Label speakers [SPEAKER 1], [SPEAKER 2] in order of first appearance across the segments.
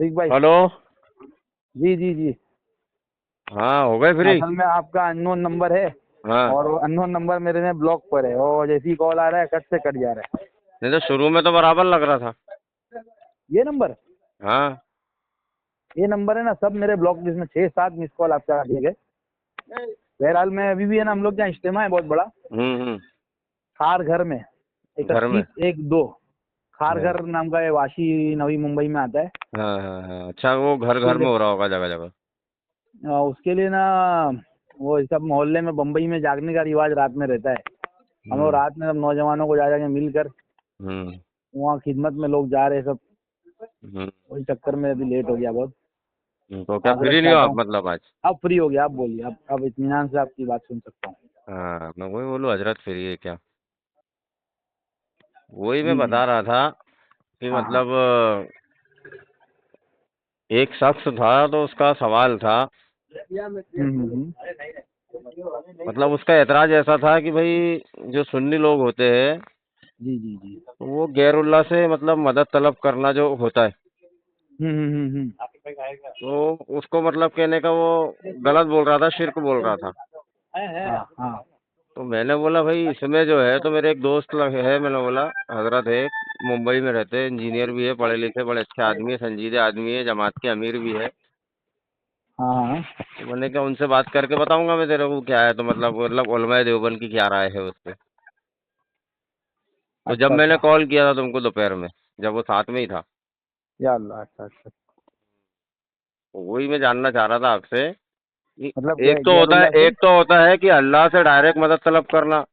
[SPEAKER 1] ठीक भाई।
[SPEAKER 2] हेलो।
[SPEAKER 1] जी जी जी।
[SPEAKER 2] हाँ, हो गए फ्री।
[SPEAKER 1] असल में आपका अननोन नंबर है
[SPEAKER 2] हाँ,
[SPEAKER 1] और वो अननोन नंबर मेरे में ब्लॉक पर है और जैसे ही कॉल आ रहा है कट से कट जा रहा है।
[SPEAKER 2] नहीं तो शुरू में तो बराबर लग रहा था।
[SPEAKER 1] ये नंबर
[SPEAKER 2] हाँ।
[SPEAKER 1] ये नंबर है ना, सब मेरे ब्लॉक लिस्ट में 6-7 मिस कॉल आपका दिए गए। बहरहाल मैं अभी भी है ना, हम लोग यहाँ इज्तिमा है बहुत बड़ा
[SPEAKER 2] हम्म।
[SPEAKER 1] खार घर में,
[SPEAKER 2] घर में।
[SPEAKER 1] 31-1-2 खार
[SPEAKER 2] हाँ
[SPEAKER 1] घर नाम का है, वाशी नवी मुंबई में आता है।
[SPEAKER 2] हाँ हाँ हाँ, अच्छा वो घर
[SPEAKER 1] उसके
[SPEAKER 2] घर में
[SPEAKER 1] लिए
[SPEAKER 2] हो रहा होगा जगह जगह।
[SPEAKER 1] उसके लिए ना, वो सब मोहल्ले में बम्बई में जागने का रिवाज रात में रहता है। हम लोग
[SPEAKER 2] हम्म
[SPEAKER 1] रात में सब नौजवानों को जा जाके मिलकर
[SPEAKER 2] हम्म
[SPEAKER 1] वहाँ खिदमत में लोग जा रहे हैं सब।
[SPEAKER 2] हम्म
[SPEAKER 1] वही चक्कर में अभी लेट हो गया बहुत।
[SPEAKER 2] तो क्या
[SPEAKER 1] माजरत
[SPEAKER 2] फ्री नहीं हो
[SPEAKER 1] चाहता
[SPEAKER 2] आप
[SPEAKER 1] हूँ।
[SPEAKER 2] मतलब आज?
[SPEAKER 1] अब फ्री हो गया, आप बोलिए। अब इत्मीनान से आपकी बात सुन सकता हूँ।
[SPEAKER 2] हाँ, मैं वही बोलूँ, हजरत फ्री है क्या? वही मैं
[SPEAKER 1] जी जी।
[SPEAKER 2] बता रहा था कि
[SPEAKER 1] हाँ हाँ।
[SPEAKER 2] मतलब एक शख्स था तो उसका सवाल था।
[SPEAKER 1] हम्म।
[SPEAKER 2] मतलब उसका एतराज ऐसा था कि भाई जो सुन्नी लोग होते हैं
[SPEAKER 1] जी जी जी।
[SPEAKER 2] वो गैरुल्लाह से मतलब मदद तलब करना जो होता है,
[SPEAKER 1] हम्म।
[SPEAKER 2] तो उसको मतलब कहने का वो गलत बोल रहा था, शिर्क बोल रहा था।
[SPEAKER 1] हाँ हाँ।
[SPEAKER 2] तो मैंने बोला भाई इसमें जो है, तो मेरे एक दोस्त है, मैंने बोला हजरत है, मुंबई में रहते हैं, इंजीनियर भी है, पढ़े लिखे बड़े अच्छे आदमी है, संजीदे आदमी है, जमात के अमीर भी है।
[SPEAKER 1] हाँ हाँ।
[SPEAKER 2] तो मैंने कहा उनसे बात करके बताऊंगा मैं तेरे को क्या है, तो मतलब उलमाए देवबंद की क्या राय है उस पे। तो जब
[SPEAKER 1] अच्छा
[SPEAKER 2] मैंने
[SPEAKER 1] अच्छा।
[SPEAKER 2] कॉल किया था तुमको दोपहर में, जब वो साथ में ही था,
[SPEAKER 1] या अल्लाह, अच्छा अच्छा।
[SPEAKER 2] तो वही मैं जानना चाह रहा था आपसे कि
[SPEAKER 1] मतलब
[SPEAKER 2] एक
[SPEAKER 1] गैरुल्ला से।
[SPEAKER 2] तो होता है कि अल्लाह से डायरेक्ट मदद तलब करना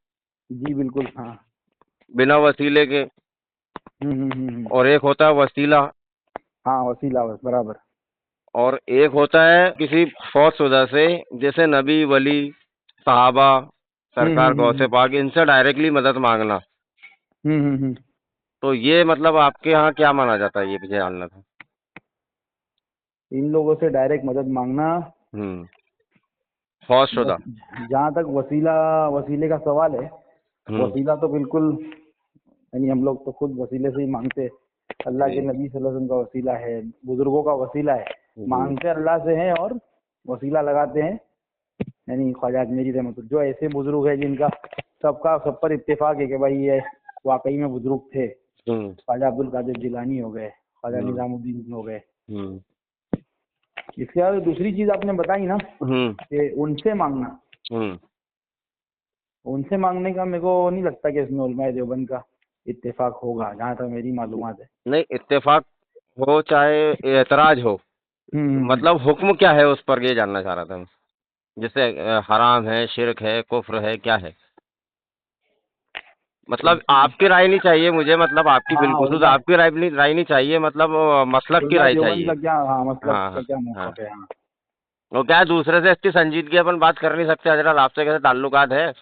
[SPEAKER 1] जी बिल्कुल, हाँ।
[SPEAKER 2] बिना वसीले के,
[SPEAKER 1] हम्म।
[SPEAKER 2] और एक होता है वसीला,
[SPEAKER 1] हाँ, वसीला बस बराबर।
[SPEAKER 2] और एक होता है किसी खौफसदा से, जैसे नबी वली साहबा सरकार गौसे
[SPEAKER 1] हम्म।
[SPEAKER 2] पाक इनसे डायरेक्टली मदद मांगना।
[SPEAKER 1] हम्म।
[SPEAKER 2] तो ये मतलब आपके यहाँ क्या माना जाता है, ये मुझे जानना था।
[SPEAKER 1] इन लोगों से डायरेक्ट मदद मांगना।
[SPEAKER 2] हम्म। खौफसदा।
[SPEAKER 1] जहाँ तक वसीले का सवाल है,
[SPEAKER 2] हम्म
[SPEAKER 1] वसीला तो बिल्कुल, यानी हम लोग तो खुद वसीले से ही मांगते हैं। अल्लाह के
[SPEAKER 2] जी
[SPEAKER 1] नबी सल्लल्लाहु अलैहि वसल्लम का वसीला है, बुजुर्गों का वसीला है।
[SPEAKER 2] जी।
[SPEAKER 1] मांगते अल्लाह से हैं और वसीला लगाते हैं, यानी ख्वाजा अजमेरी रहमत, जो ऐसे बुजुर्ग है जिनका सबका सब पर इत्तेफाक है कि भाई ये वाकई में बुजुर्ग थे।
[SPEAKER 2] हम्म
[SPEAKER 1] ख्वाजा अब्दुल कादिर जिलानी हो गए, ख्वाजा
[SPEAKER 2] हम्म
[SPEAKER 1] निजामुद्दीन हो गए।
[SPEAKER 2] हम्म
[SPEAKER 1] इसके अलावा दूसरी चीज आपने बताई ना
[SPEAKER 2] हम्म
[SPEAKER 1] कि उनसे मांगना,
[SPEAKER 2] हम्म
[SPEAKER 1] उनसे मांगने का मेरे को नहीं लगता कि इसमें उलमाए देवबंद का इत्तेफाक होगा, जहाँ तक मेरी मालूमात है।
[SPEAKER 2] नहीं, इत्तेफाक हो चाहे एतराज हो,
[SPEAKER 1] हम्म।
[SPEAKER 2] मतलब हुक्म क्या है उस पर, ये जानना चाह रहा था मैं। जैसे हराम है, शिरक है, कुफ्र है, क्या है? मतलब
[SPEAKER 1] हम्म।
[SPEAKER 2] आपकी राय नहीं चाहिए मुझे, मतलब आपकी
[SPEAKER 1] हाँ,
[SPEAKER 2] बिलखुसूस आपकी राय नहीं चाहिए, मतलब मसलक की
[SPEAKER 1] उलमाए
[SPEAKER 2] राय
[SPEAKER 1] देवबंद
[SPEAKER 2] चाहिए।
[SPEAKER 1] का क्या, हाँ, मतलब
[SPEAKER 2] हाँ
[SPEAKER 1] का
[SPEAKER 2] हाँ
[SPEAKER 1] क्या
[SPEAKER 2] हाँ।
[SPEAKER 1] मौक़िफ़ है, हाँ।
[SPEAKER 2] वो क्या है, दूसरे से इतनी संजीदगी अपन बात कर नहीं सकते हजरत, आपसे कैसे ताल्लुकात है,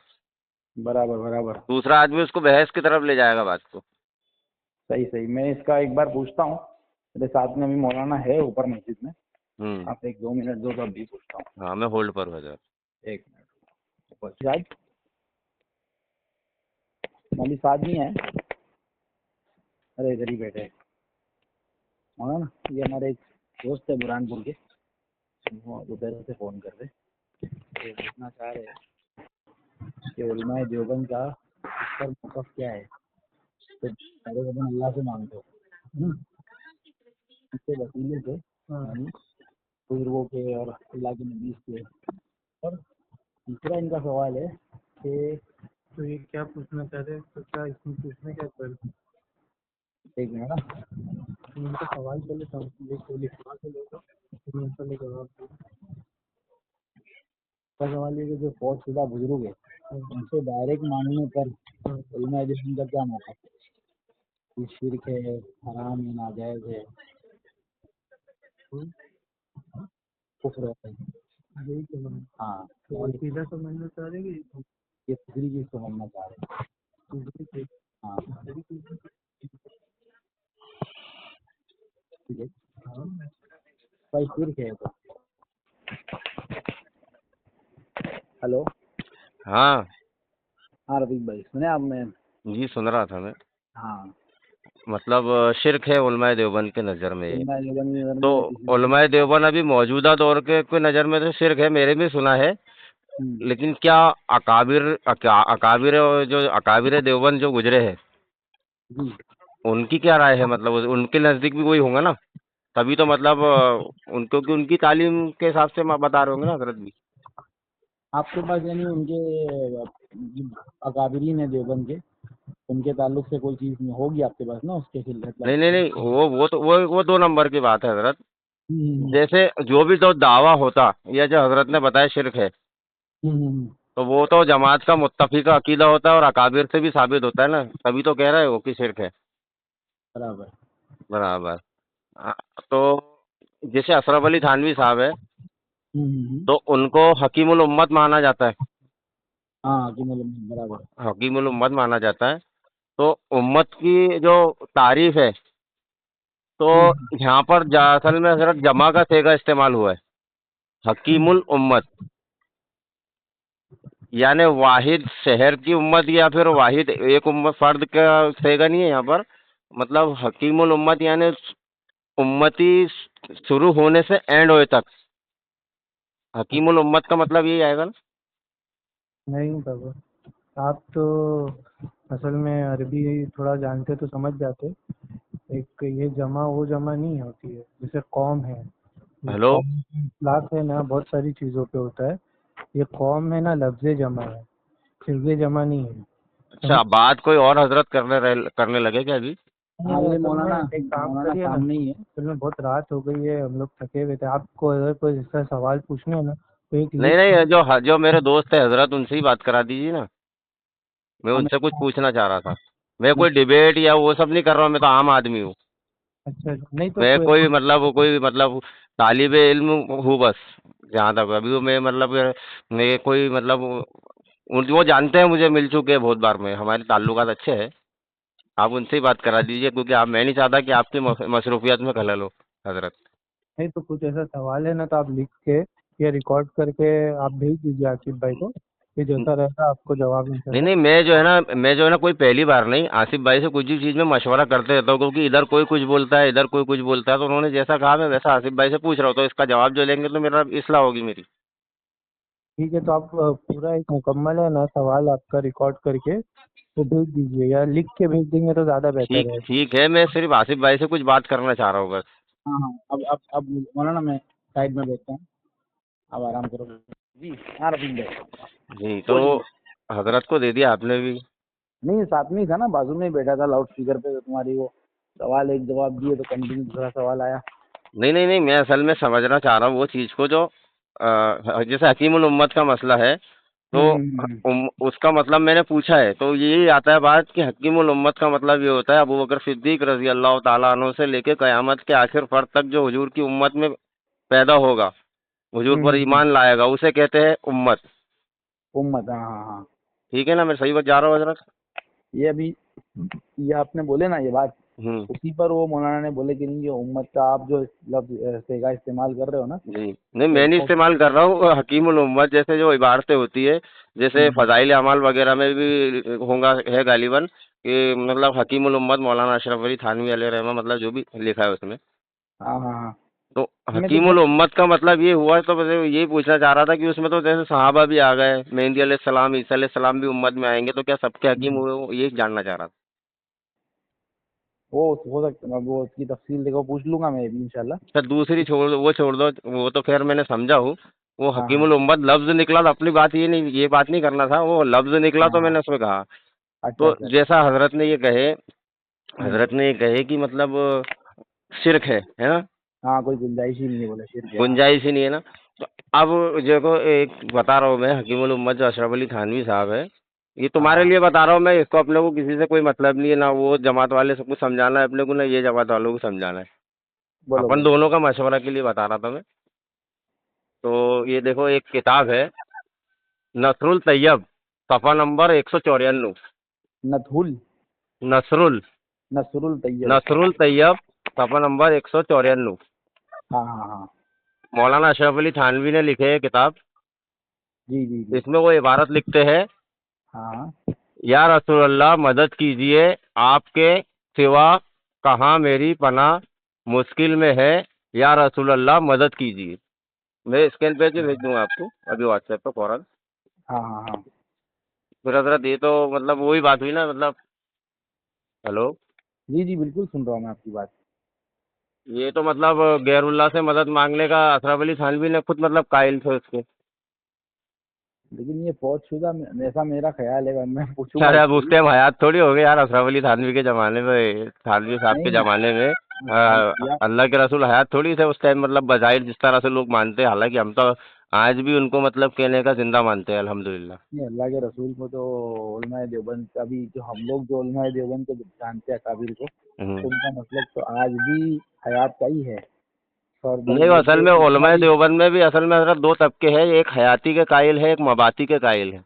[SPEAKER 1] बराबर बराबर।
[SPEAKER 2] दूसरा आदमी उसको बहस की तरफ ले जाएगा बात को।
[SPEAKER 1] सही सही, मैं इसका एक बार पूछता हूँ। मेरे साथ में अभी मौलाना है ऊपर मस्जिद में।
[SPEAKER 2] हम्म।
[SPEAKER 1] आप 1-2 मिनट दो तो अभी पूछता हूँ।
[SPEAKER 2] हाँ, मैं होल्ड पर हूँ हजरत।
[SPEAKER 1] 1 मिनट ऊपर शायद मौलवी साहब नहीं है। अरे इधर ही बैठे हैं मौलाना। ये हमारे एक दोस्त है बुरहानपुर के, वो दोपहर से फ़ोन कर रहे, तो पूछना चाह रहे हैं कि उलमाए देवबंद का इस पर मौक़िफ़ क्या है। तो सारे अपन अल्लाह से मांगते हो, है ना, इसके वसीले से, यानी बुजुर्गों के और अल्लाह के नबी के। और तीसरा इनका सवाल है कि, तो ये क्या पूछना चाह रहे हैं, तो क्या इसमें पूछने क्या कर। एक मिनट ना, इनका सवाल पहले लिखवा के लो तो फिर उनका जवाब दो। इसका सवाल ये कि जो फौजशुदा बुजुर्ग है उनसे डायरेक्ट मांगने पर उलमाए देवबंद का क्या मौक़िफ़ है, शिरक है, हराम है, नाजायज़ है, कुफ्र है। यही तो हाँ, तो सीधा समझना चाह रहे हैं कि ये तीसरी चीज़ समझना चाह रहे हैं। तीसरी चीज़, हाँ, ठीक है। हाँ भाई, शिरक है तो। हेलो।
[SPEAKER 2] हाँ
[SPEAKER 1] हाँ रफीक भाई, सुने आप? मैं,
[SPEAKER 2] जी, सुन रहा था मैं।
[SPEAKER 1] हाँ,
[SPEAKER 2] मतलब शिरक है उलमाए देवबंद के नज़र में ये।
[SPEAKER 1] उलमा देवबंद की नज़र
[SPEAKER 2] तो
[SPEAKER 1] में किसी भी।
[SPEAKER 2] उलमाए देवबंद अभी मौजूदा दौर के नज़र में तो शिरक है, मेरे भी सुना है।
[SPEAKER 1] हम्म,
[SPEAKER 2] लेकिन क्या अकाबिर जो अकाबिर देवबंद जो गुजरे हैं,
[SPEAKER 1] जी।
[SPEAKER 2] उनकी क्या राय है? मतलब उनके नज़दीक भी वही होगा ना? तभी तो मतलब उनको की उनकी तालीम के हिसाब से बता रहे होंगे ना हजरत भी।
[SPEAKER 1] आपके पास यानी उनके जो अकाबरीन है देवबंद के, उनके ताल्लुक से कोई चीज़ होगी आपके पास ना, उसके मतलब।
[SPEAKER 2] नहीं नहीं नहीं, वो 2 नंबर की बात है हजरत।
[SPEAKER 1] हम्म,
[SPEAKER 2] जैसे जो भी तो दावा होता, या जो हजरत ने बताया शिरक है, तो वो तो जमात का मुत्तफिका अकीदा होता है और अकाबिर से भी साबित होता है ना, तभी तो कह रहे हो कि शिरक है।
[SPEAKER 1] बराबर।
[SPEAKER 2] बराबर। हाँ, तो जैसे अशरफ अली थानवी साहब है,
[SPEAKER 1] हम्म।
[SPEAKER 2] तो उनको हकीमुल उम्मत माना जाता है।
[SPEAKER 1] हाँ, कि मतलब बराबर।
[SPEAKER 2] हकीमुल उम्मत माना जाता है। तो उम्मत की जो तारीफ है, तो
[SPEAKER 1] हम्म,
[SPEAKER 2] यहाँ पर असल में हजरत जमा का सेगा इस्तेमाल हुआ है,
[SPEAKER 1] हम्म,
[SPEAKER 2] हकीमुल उम्मत। यानी वाहिद शहर की उम्मत या फिर वाहिद एक उम्मत फर्द का सेगा नहीं है यहाँ पर। मतलब हकीमुल उम्मत यानी उम्मती शुरू होने से एंड होए तक हकीमुल उम्मत का मतलब यही आएगा ना।
[SPEAKER 3] नहीं बाबा, आप तो असल में अरबी थोड़ा जानते तो समझ जाते। एक ये जमा वो जमा नहीं होती है, जैसे कौम है। ये
[SPEAKER 2] हेलो।
[SPEAKER 3] कौम इतलाक है ना, बहुत सारी चीज़ों पे होता है। ये कौम है ना, लफ्ज़ जमा है, सिर्फ जमा नहीं है। समझ।
[SPEAKER 2] अच्छा, बात कोई और हजरत करने लगे क्या अभी?
[SPEAKER 1] हाँ ये
[SPEAKER 3] असल में
[SPEAKER 1] मौलाना,
[SPEAKER 3] एक काम
[SPEAKER 1] मौलाना
[SPEAKER 3] करिए ना,
[SPEAKER 1] सामने ही है।
[SPEAKER 3] असल में बहुत रात हो गई है, हम लोग थके हुए थे। आपको अगर कोई इसका सवाल पूछना है ना, तो एक
[SPEAKER 2] नहीं
[SPEAKER 3] लिख।
[SPEAKER 2] नहीं, जो मेरे दोस्त है हजरत, उनसे ही बात करा दीजिए ना। मैं
[SPEAKER 1] हमें।
[SPEAKER 2] उनसे कुछ पूछना चाह रहा था। मैं कोई डिबेट या वो सब नहीं कर रहा हूँ, मैं तो आम आदमी हूँ।
[SPEAKER 3] अच्छा नहीं तो
[SPEAKER 2] मैं कोई मतलब तालिबे इल्म हूँ बस। जहाँ तक अभी वो मैं मतलब मैं कोई मतलब वो जानते हैं, मुझे मिल चुके हैं बहुत बार में, हमारे ताल्लुकात अच्छे हैं। आप उनसे ही बात करा दीजिए, क्योंकि आप मैं नहीं चाहता कि आपकी मसरूफियत में खलल हो हजरत।
[SPEAKER 3] नहीं तो कुछ ऐसा सवाल है ना, तो आप लिख के या रिकॉर्ड करके आप भेज दीजिए आसिफ भाई को। ये जैसा रहेगा आपको जवाब
[SPEAKER 2] नहीं
[SPEAKER 3] इंशाल्लाह।
[SPEAKER 2] नहीं, मैं जो है ना कोई पहली बार नहीं, आसिफ भाई से कुछ भी चीज़ में मशवरा करते रहता हूँ, क्योंकि इधर कोई कुछ बोलता है, इधर कोई कुछ बोलता है, तो उन्होंने जैसा कहा मैं वैसा आसिफ भाई से पूछ रहा हूँ, तो इसका जवाब जो लेंगे तो मेरा इस्लाह होगी मेरी।
[SPEAKER 3] ठीक है, तो आप पूरा एक मुकम्मल है ना सवाल आपका रिकॉर्ड करके वो भेज दीजिए, या लिख के भेज देंगे तो ज़्यादा बेहतर
[SPEAKER 2] ठीक
[SPEAKER 3] है।
[SPEAKER 2] ठीक है, मैं सिर्फ आसिफ भाई से कुछ बात करना चाह रहा हूँ बस।
[SPEAKER 1] हाँ हाँ, अब मौलाना मैं साइड में बैठता हूँ, अब आराम करो। जी हाँ रफीक भाई,
[SPEAKER 2] जी, तो
[SPEAKER 1] बोलिए।
[SPEAKER 2] हजरत को दे दिया आपने भी।
[SPEAKER 1] नहीं साथ में ही था ना, बाजू में ही बैठा था लाउड स्पीकर पे, तो तुम्हारी वो सवाल एक जवाब दिए तो कंटिन्यू दूसरा सवाल आया।
[SPEAKER 2] नहीं नहीं नहीं, मैं असल में समझना चाह रहा हूँ वो चीज़ को, जो जैसे हकीमुल उम्मत का मसला है, तो
[SPEAKER 1] हम्म।
[SPEAKER 2] उसका मतलब मैंने पूछा है, तो यही आता है बात कि हकीमुल उम्मत का मतलब ये होता है अबू बकर सिद्दीक रजी अल्लाह ताला अन्हु से लेके क़यामत के आखिर फर्द तक जो हुजूर की उम्मत में पैदा होगा, हुजूर पर
[SPEAKER 1] हम्म।
[SPEAKER 2] ईमान लाएगा, उसे कहते हैं उम्मत।
[SPEAKER 1] उम्मत, हाँ हाँ हाँ।
[SPEAKER 2] ठीक है ना, मैं सही बात जा रहा हूँ हजरत?
[SPEAKER 1] ये अभी ये आपने बोले ना ये बात,
[SPEAKER 2] हम्म।
[SPEAKER 1] उसी पर वो मौलाना ने बोले कि नहीं, ये उम्मत का आप जो लफ्ज सेगा इस्तेमाल कर रहे हो ना,
[SPEAKER 2] जी नहीं,
[SPEAKER 1] तो
[SPEAKER 2] मैं नहीं
[SPEAKER 1] इसको।
[SPEAKER 2] इस्तेमाल कर रहा हूँ, हकीमुल उम्मत जैसे जो इबारतें होती है, जैसे
[SPEAKER 1] हम्म,
[SPEAKER 2] फ़ज़ाइल अमाल वगैरह में भी होगा, है गालिबन, कि मतलब हकीमुल उम्मत मौलाना अशरफ अली थानवी अलैहि रहमा, मतलब जो भी लिखा है उसमें।
[SPEAKER 1] हाँ हाँ हाँ।
[SPEAKER 2] तो
[SPEAKER 1] मैं तो
[SPEAKER 2] हकीमुल उम्मत का मतलब ये हुआ, तो मैं यही पूछना चाह रहा था कि उसमें तो जैसे सहाबा भी आ गए, मेहदी अलैहिस्सलाम, ईसा अलैहिस्सलाम भी उम्मत में आएंगे, तो क्या सबके हकीम हुए? वो ये जानना चाह रहा था।
[SPEAKER 1] वो हो सकता है, वो उसकी तफसील देखो, पूछ लूंगा मैं भी इंशाल्लाह।
[SPEAKER 2] सर दूसरी छोड़ दो, वो छोड़ दो, वो तो खैर मैंने समझा हूँ। वो
[SPEAKER 1] हाँ हाँ
[SPEAKER 2] हकीमुल उम्मत लफ्ज निकला तो अपनी बात ये बात नहीं करना था, वो लफ्ज निकला
[SPEAKER 1] हाँ
[SPEAKER 2] तो
[SPEAKER 1] हाँ।
[SPEAKER 2] मैंने उसमें कहा।
[SPEAKER 1] अच्छा
[SPEAKER 2] तो
[SPEAKER 1] अच्छा अच्छा।
[SPEAKER 2] जैसा
[SPEAKER 1] हम्म।
[SPEAKER 2] हजरत ने ये कहे कि मतलब शिरक है ना,
[SPEAKER 1] हाँ, कोई गुंजाइश ही नहीं है, बोले फिर क्या।
[SPEAKER 2] गुंजाइश ही नहीं है ना। तो अब देखो, एक बता रहा हूँ मैं, हकीमुल उम्मत जो अशरफ अली थानवी साहब है, ये
[SPEAKER 1] हाँ
[SPEAKER 2] तुम्हारे
[SPEAKER 1] हाँ,
[SPEAKER 2] लिए बता रहा हूँ मैं, इसको अपने को किसी से कोई मतलब नहीं है ना, वो जमात वाले सबको समझाना है अपने को, ना ये जमात वालों को समझाना है।
[SPEAKER 1] बोलो
[SPEAKER 2] अपन
[SPEAKER 1] बोलो।
[SPEAKER 2] दोनों का मशवरा के लिए बता रहा था मैं। तो ये देखो, एक किताब है नसरुल तैयब, सफ़ा नंबर 194।
[SPEAKER 1] नथुल।
[SPEAKER 2] नसरुल
[SPEAKER 1] नसरुल तैयब।
[SPEAKER 2] नसरुल तैयब, सफ़ा नंबर 194।
[SPEAKER 1] हाँ हाँ हाँ।
[SPEAKER 2] मौलाना अशरफ अली थानवी ने लिखे है किताब।
[SPEAKER 1] जी जी जी।
[SPEAKER 2] इसमें वो इबारत लिखते हैं,
[SPEAKER 1] हाँ हाँ।
[SPEAKER 2] या रसूल अल्लाह, मदद कीजिए आपके सिवा कहाँ मेरी पनाह मुश्किल में है, या रसूल अल्लाह मदद कीजिए। मैं स्कैन पे भेज दूंगा आपको अभी व्हाट्सएप पे फौरन।
[SPEAKER 1] हाँ हाँ हाँ।
[SPEAKER 2] फिर हजरत ये तो मतलब वही बात हुई ना, मतलब हेलो,
[SPEAKER 1] जी जी बिल्कुल सुन रहा हूँ मैं आपकी बात।
[SPEAKER 2] ये तो मतलब गैरुल्लाह से मदद मांगने का अशरफ अली थानवी ने खुद मतलब कायल थे उसके।
[SPEAKER 1] लेकिन ये फौजशुदा ऐसा मेरा ख्याल है, मैं पूछूंगा
[SPEAKER 2] अरे अब
[SPEAKER 1] इससे
[SPEAKER 2] उस
[SPEAKER 1] भी।
[SPEAKER 2] टाइम हयात थोड़ी हो गई यार, अशरफ अली थानवी के ज़माने में, थानवी साहब के
[SPEAKER 1] नहीं
[SPEAKER 2] ज़माने में
[SPEAKER 1] या
[SPEAKER 2] अल्लाह के रसूल हयात थोड़ी थे उस टाइम, मतलब बज़ाहिर जिस तरह से लोग मानते हैं, हालांकि हम तो आज भी उनको मतलब कहने का जिंदा मानते हैं अल्हम्दुलिल्लाह।
[SPEAKER 1] नहीं, अल्लाह के रसूल को तो उलमाए देवबंद का भी, जो हम लोग जो उलमाए देवबंद को जानते हैं काबिर को,
[SPEAKER 2] हम्म।
[SPEAKER 1] तो उनका मतलब तो आज भी हयात का ही है। और
[SPEAKER 2] नहीं, वो असल
[SPEAKER 1] बल्कि
[SPEAKER 2] में
[SPEAKER 1] इतना
[SPEAKER 2] उलमाए
[SPEAKER 1] भी
[SPEAKER 2] देवबंद में भी असल में हजरत दो तबके हैं, एक हयाती के कायल है, एक मबाती के कायल है।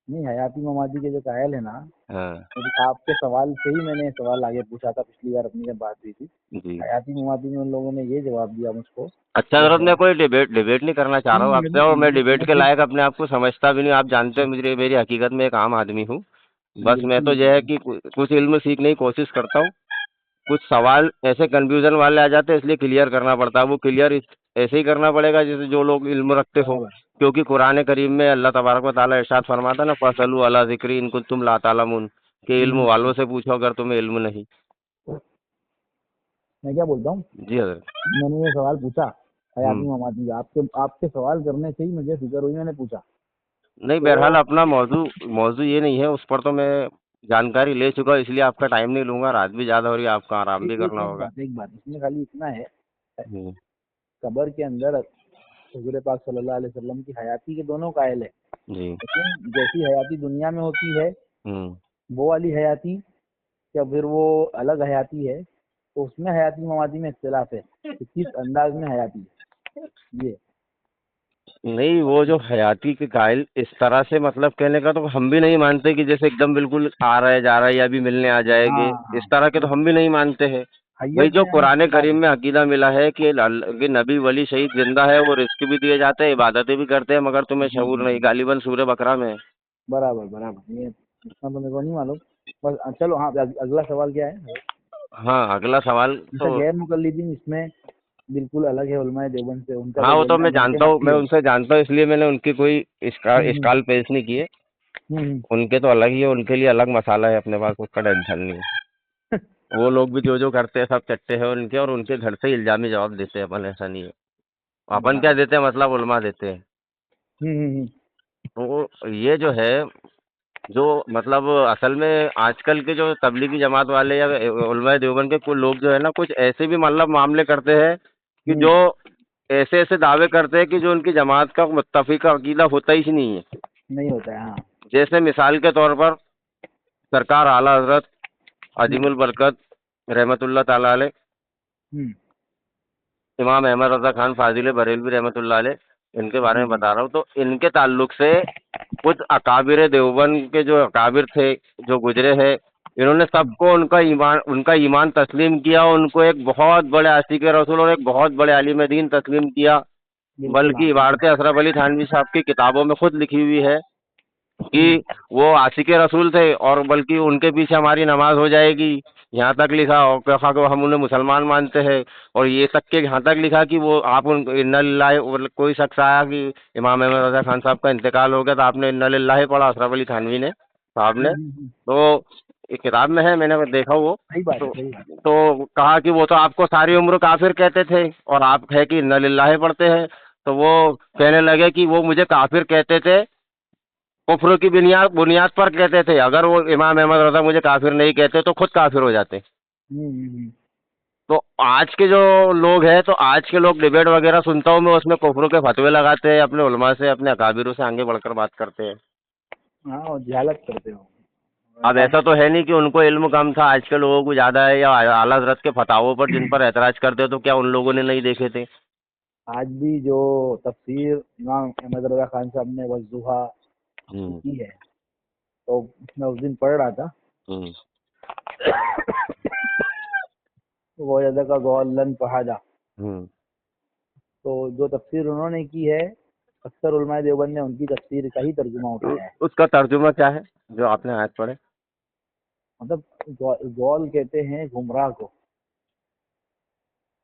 [SPEAKER 1] नहीं, हयाती ममाती के जो कायल है ना,
[SPEAKER 2] हाँ
[SPEAKER 1] मतलब आपके सवाल से ही मैंने सवाल आगे पूछा था पिछली बार अपनी जब बात हुई थी।
[SPEAKER 2] जी।
[SPEAKER 1] हयाती ममाती में उन लोगों ने ये जवाब दिया मुझको
[SPEAKER 2] अच्छा
[SPEAKER 1] कि
[SPEAKER 2] हजरत, मैं
[SPEAKER 1] हयात
[SPEAKER 2] कोई डिबेट नहीं करना चाह रहा
[SPEAKER 1] नहीं
[SPEAKER 2] हूँ आपसे, और मैं डिबेट
[SPEAKER 1] मैं
[SPEAKER 2] के
[SPEAKER 1] खुद
[SPEAKER 2] लायक अपने आप को समझता भी नहीं, आप जानते हो मुझे, मेरी हकीकत में एक आम आदमी हूँ। बस मैं
[SPEAKER 1] बिल्कुल
[SPEAKER 2] तो यह है कि कुछ इल्म सीखने की कोशिश करता हूँ। कुछ सवाल ऐसे कंफ्यूजन वाले आ जाते हैं, इसलिए क्लियर करना पड़ता है। वो क्लियर ऐसे ही करना पड़ेगा जैसे जो लोग इल्म रखते हो,
[SPEAKER 1] बराबर।
[SPEAKER 2] क्योंकि कुरान करीम में अल्लाह तबारक व तआला इरशाद फरमाता है ना, फसलू अला ज़िक्री इन कुंतुम ला तालमून, के इल्म
[SPEAKER 1] हम्म,
[SPEAKER 2] वालों से पूछो अगर तुम्हें इल्म नहीं।
[SPEAKER 1] मैं क्या बोलता हूँ,
[SPEAKER 2] जी हजरत।
[SPEAKER 1] मैंने ये सवाल पूछा हयाती
[SPEAKER 2] हम्म।
[SPEAKER 1] ममाती का, आपके आपके सवाल करने से ही मुझे फिक्र हुई, मैंने पूछा।
[SPEAKER 2] नहीं,
[SPEAKER 1] तो
[SPEAKER 2] बहरहाल अपना मौजू मौजू ये नहीं है, उस पर तो मैं जानकारी ले चुका हूं, इसलिए आपका टाइम नहीं लूंगा, रात भी ज़्यादा हो रही है, आपका आराम भी करना होगा।
[SPEAKER 1] एक बात इसमें खाली इतना है,
[SPEAKER 2] हम्म।
[SPEAKER 1] कब्र के अंदर हुजूर पाक सल्लल्लाहु अलैहि वसल्लम की हयाती के दोनों कायल है,
[SPEAKER 2] जी।
[SPEAKER 1] लेकिन जैसी हयाती दुनिया में होती है
[SPEAKER 2] हम्म।
[SPEAKER 1] वो वाली हयाती, या फिर वो अलग हयाती है, तो उसमें हयाती ममाती में इख्तिलाफ है कि किस अंदाज में हयाती है ये।
[SPEAKER 2] नहीं, वो जो हयाती के कायल इस तरह से मतलब कहने का तो हम भी नहीं मानते कि जैसे एकदम बिल्कुल आ रहा है जा रहा है या अभी मिलने आ जाएंगे,
[SPEAKER 1] हाँ हाँ,
[SPEAKER 2] इस तरह के तो हम भी नहीं मानते हैं। भाई
[SPEAKER 1] हैयत
[SPEAKER 2] जो
[SPEAKER 1] में यानी
[SPEAKER 2] कुरान
[SPEAKER 1] इख्तिलाफ
[SPEAKER 2] करीम
[SPEAKER 1] है।
[SPEAKER 2] में अकीदा मिला है कि कि नबी वली शहीद जिंदा है, वो रिस्क भी दिए जाते हैं, इबादतें भी करते हैं, मगर तुम्हें
[SPEAKER 1] जी
[SPEAKER 2] शऊर
[SPEAKER 1] जी
[SPEAKER 2] नहीं,
[SPEAKER 1] जी,
[SPEAKER 2] गालिबन सूरह बकरा में है।
[SPEAKER 1] बराबर बराबर, ये इतना तो मेरे को नहीं मालूम। बस चलो हाँ, अगला सवाल क्या है?
[SPEAKER 2] हाँ, अगला सवाल
[SPEAKER 1] जैसा
[SPEAKER 2] तो,
[SPEAKER 1] गैर मुकल्लिदीन इसमें बिल्कुल अलग है उलमाए देवबंद से, उनका
[SPEAKER 2] हाँ
[SPEAKER 1] तो
[SPEAKER 2] वो तो
[SPEAKER 1] बोलना
[SPEAKER 2] मैं
[SPEAKER 1] मुमकिन
[SPEAKER 2] जानता हूँ,
[SPEAKER 1] हटती
[SPEAKER 2] मैं
[SPEAKER 1] है।
[SPEAKER 2] उनसे जानता हूँ, इसलिए मैंने उनकी कोई
[SPEAKER 1] हम्म
[SPEAKER 2] स्टॉल पेश नहीं किए।
[SPEAKER 1] हम्म
[SPEAKER 2] उनके तो अलग ही है, उनके लिए अलग मसाला है अपने पास, उसका टेंशन नहीं है। वो लोग भी जो जो करते हैं सब चट्टे हैं उनके, और उनके घर से इल्जामी जवाब देते हैं, अपन ऐसा नहीं है। अपन क्या
[SPEAKER 1] बराबर।
[SPEAKER 2] देते हैं, मतलब उलमा देते हैं।
[SPEAKER 1] हम्म।
[SPEAKER 2] तो ये जो है, जो मतलब असल में आजकल के जो तबलीगी जमात वाले या उलमा देवबंद के कुछ लोग जो है ना, कुछ ऐसे भी मतलब मामले करते हैं कि
[SPEAKER 1] हम्म,
[SPEAKER 2] जो ऐसे ऐसे दावे करते हैं कि जो उनकी जमात का मुत्तफिक अकीदा होता ही नहीं है।
[SPEAKER 1] नहीं होता है, हाँ।
[SPEAKER 2] जैसे मिसाल के तौर पर सरकार आला हजरत
[SPEAKER 1] हम्म
[SPEAKER 2] अजीमुल बरकत रहमतुल्लाह ताला अलैह,
[SPEAKER 1] हम्म,
[SPEAKER 2] इमाम अहमद रजा खान फाजिल बरेलवी रहमतुल्लाह अलैह, इनके बारे
[SPEAKER 1] जी
[SPEAKER 2] में
[SPEAKER 1] जी।
[SPEAKER 2] बता रहा हूँ। तो इनके ताल्लुक से कुछ अकाबिर देवबंद के जो अकाबिर थे, जो गुजरे हैं, इन्होंने
[SPEAKER 1] हम्म,
[SPEAKER 2] सबको उनका ईमान तस्लीम किया, उनको एक बहुत बड़े आशिक रसूल और एक बहुत बड़े आलिम दीन तस्लीम किया।
[SPEAKER 1] बिल्कुल हाँ
[SPEAKER 2] बल्कि
[SPEAKER 1] बिल्कुल।
[SPEAKER 2] इबारतें अशरफ अली थानवी साहब की किताबों में खुद लिखी हुई है
[SPEAKER 1] हम्म
[SPEAKER 2] कि वो आशिक रसूल थे, और बल्कि उनके पीछे हमारी नमाज हो जाएगी, यहाँ तक लिखा, और कहा कि हम उन्हें मुसलमान मानते हैं। और ये तक के यहाँ तक लिखा कि वो आप उन इन्ना लिल्लाहि, कोई शख्स आया कि इमाम अहमद रजा खान साहब का इंतकाल हो गया, तो आपने इन्ना लिल्लाहि पढ़ा, अशरफ अली थानवी ने साहब ने।
[SPEAKER 1] हम्म।
[SPEAKER 2] तो एक किताब में है, मैंने देखा वो।
[SPEAKER 1] सही बात है,
[SPEAKER 2] तो
[SPEAKER 1] सही बात
[SPEAKER 2] तो कहा कि वो तो आपको सारी उम्र काफिर कहते थे, और आप है कि इन्ना लिल्लाहि पढ़ते हैं। तो वो कहने लगे कि वो मुझे काफिर कहते थे, कुफ्र की बुनियाद बुनियाद पर कहते थे, अगर वो इमाम अहमद रजा मुझे काफिर नहीं कहते तो खुद काफिर हो जाते।
[SPEAKER 1] हम्म।
[SPEAKER 2] तो आज के जो लोग हैं, तो आज के लोग डिबेट वगैरह सुनता हूँ मैं, उसमें कुफ्र के फतवे लगाते हैं, अपने उलमा से, अपने अकाबिरों से आगे बढ़कर बात करते हैं।
[SPEAKER 1] हाँ, और जहालत करते हो
[SPEAKER 2] अब
[SPEAKER 1] ऐसा।
[SPEAKER 2] ऐसा तो है नहीं कि उनको इल्म कम था, आज के लोगों को ज्यादा है, या आला हज़रत के फतावों पर जिन पर एतराज करते हो, तो क्या उन लोगों ने नहीं देखे थे?
[SPEAKER 1] आज भी जो तफसीर इमाम अहमद रजा खान साहब ने वज़ुहा
[SPEAKER 2] हम्म।
[SPEAKER 1] की है, तो मैं उस दिन पढ़ रहा था।
[SPEAKER 2] हम्म।
[SPEAKER 1] वो यदा का गौलन पहाड़ा,
[SPEAKER 2] हम्म।
[SPEAKER 1] तो जो तफसीर उन्होंने की है, अक्सर उलमाए देवबंद ने उनकी तफसीर का ही तर्जुमा उठाया है।
[SPEAKER 2] उसका तर्जुमा क्या है जो आपने आयत पढ़े?
[SPEAKER 1] मतलब गौल कहते हैं गुमराह को,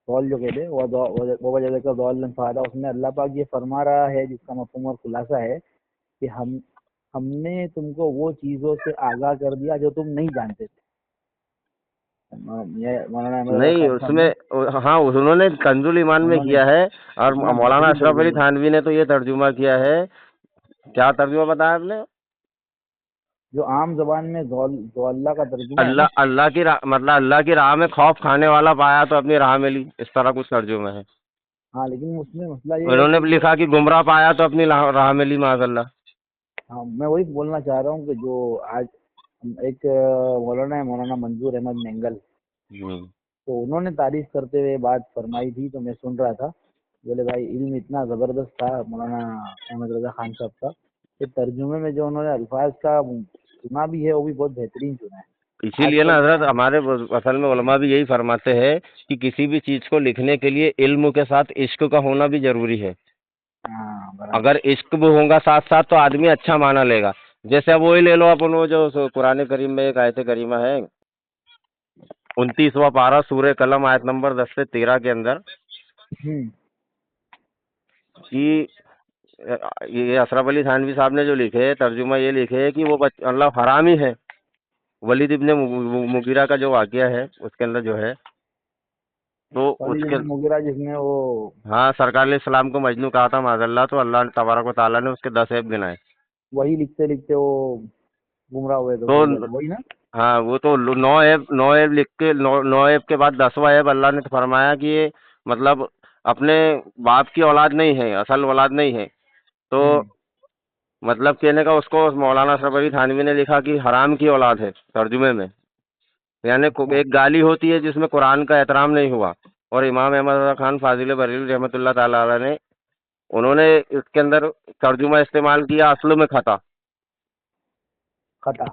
[SPEAKER 1] दौल जो कहते हैं वो वजह का दौल लन फादा, उसमें अल्लाह पाक ये फरमा रहा है, जिसका मफहूम और खुलासा है कि हमने तुमको वो चीज़ों से आगाह कर दिया जो तुम नहीं जानते थे। ये मौलाना अहमद रजा
[SPEAKER 2] नहीं
[SPEAKER 1] खान साहब ने
[SPEAKER 2] उसमें, हाँ उन्होंने कंजुल ईमान में
[SPEAKER 1] उन्होंने
[SPEAKER 2] किया है, और
[SPEAKER 1] इतना
[SPEAKER 2] मौलाना
[SPEAKER 1] बेहतरीन
[SPEAKER 2] अशरफ अली
[SPEAKER 1] तर्जुमा,
[SPEAKER 2] थानवी ने तो ये तर्जुमा किया है। क्या तर्जुमा बताया आपने?
[SPEAKER 1] जो आम जबान में दौल्ला का तर्जुमा है ना।
[SPEAKER 2] अल्लाह अल्लाह की राह, मतलब अल्लाह की राह में खौफ खाने वाला पाया तो अपनी राह में ली, इस तरह कुछ तर्जुमा है।
[SPEAKER 1] हाँ, लेकिन उसमें मसला ये है
[SPEAKER 2] उन्होंने
[SPEAKER 1] कि
[SPEAKER 2] भी
[SPEAKER 1] जो,
[SPEAKER 2] लिखा कि गुमराह पाया तो अपनी राह में ली माज़अल्लाह।
[SPEAKER 1] हाँ मैं वही बोलना चाह रहा हूँ कि जो आज एक मौलाना है, मौलाना मंजूर अहमद मेंगल,
[SPEAKER 2] हम्म।
[SPEAKER 1] तो उन्होंने तारीफ करते हुए बात फरमाई थी, तो मैं सुन रहा था। बोले भाई इल्म इतना ज़बरदस्त था मौलाना अहमद रजा खान साहब का, कि तर्जुमे में जो उन्होंने अल्फाज का चुना भी है वो भी बहुत बेहतरीन चुना है।
[SPEAKER 2] इसीलिए ना
[SPEAKER 1] आजकल
[SPEAKER 2] हजरत, हमारे असल में उलमा भी यही फरमाते हैं कि किसी भी चीज़ को लिखने के लिए इल्म के साथ इश्क का होना भी जरूरी है।
[SPEAKER 1] हाँ बराबर।
[SPEAKER 2] अगर इश्क भी होगा साथ साथ तो आदमी अच्छा माना लेगा। जैसे अब वही ले लो अपन, वो जो कुरान करीम में एक आयत करीमा है, 29वां पारा सूरह कलम आयत नंबर 10 से 13 के अंदर,
[SPEAKER 1] हम्म।
[SPEAKER 2] कि ये अशरफ अली थानवी साहब ने जो लिखे तर्जुमा ये लिखे कि वो मतलब हरामी है। वलीद इब्ने मुगीरा का जो वाकया है उसके अंदर जो है, तो
[SPEAKER 1] वलीद
[SPEAKER 2] उसके,
[SPEAKER 1] इब्न मुगीरा जिसने वो,
[SPEAKER 2] हाँ सरकार ने इस्लाम को मजनू कहा था माज़अल्लाह, तो अल्लाह तबारक व तआला ने उसके 10 ऐब गिनाए।
[SPEAKER 1] वही लिखते लिखते वो गुमराह हुए थे थोड़ी देर
[SPEAKER 2] तो
[SPEAKER 1] में, वही ना।
[SPEAKER 2] हाँ वो तो 9 ऐब लिख के, 9 ऐब के बाद 10वां ऐब अल्लाह ने फरमाया कि ये मतलब अपने बाप की औलाद नहीं है, असल औलाद नहीं है। तो
[SPEAKER 1] हम्म।
[SPEAKER 2] मतलब कहने का उसको मौलाना अशरफ अली थानवी ने लिखा कि हराम की औलाद है तर्जुमे में, यानी
[SPEAKER 1] अच्छा।
[SPEAKER 2] एक गाली होती है जिसमें कुरान का एहतराम नहीं हुआ। और इमाम अहमद रज़ा खान फाजिल बरेलवी रहमतुल्लाह ताला अलैह ने, उन्होंने इसके अंदर तर्जुमा इस्तेमाल किया अस्ल में खता।
[SPEAKER 1] खता।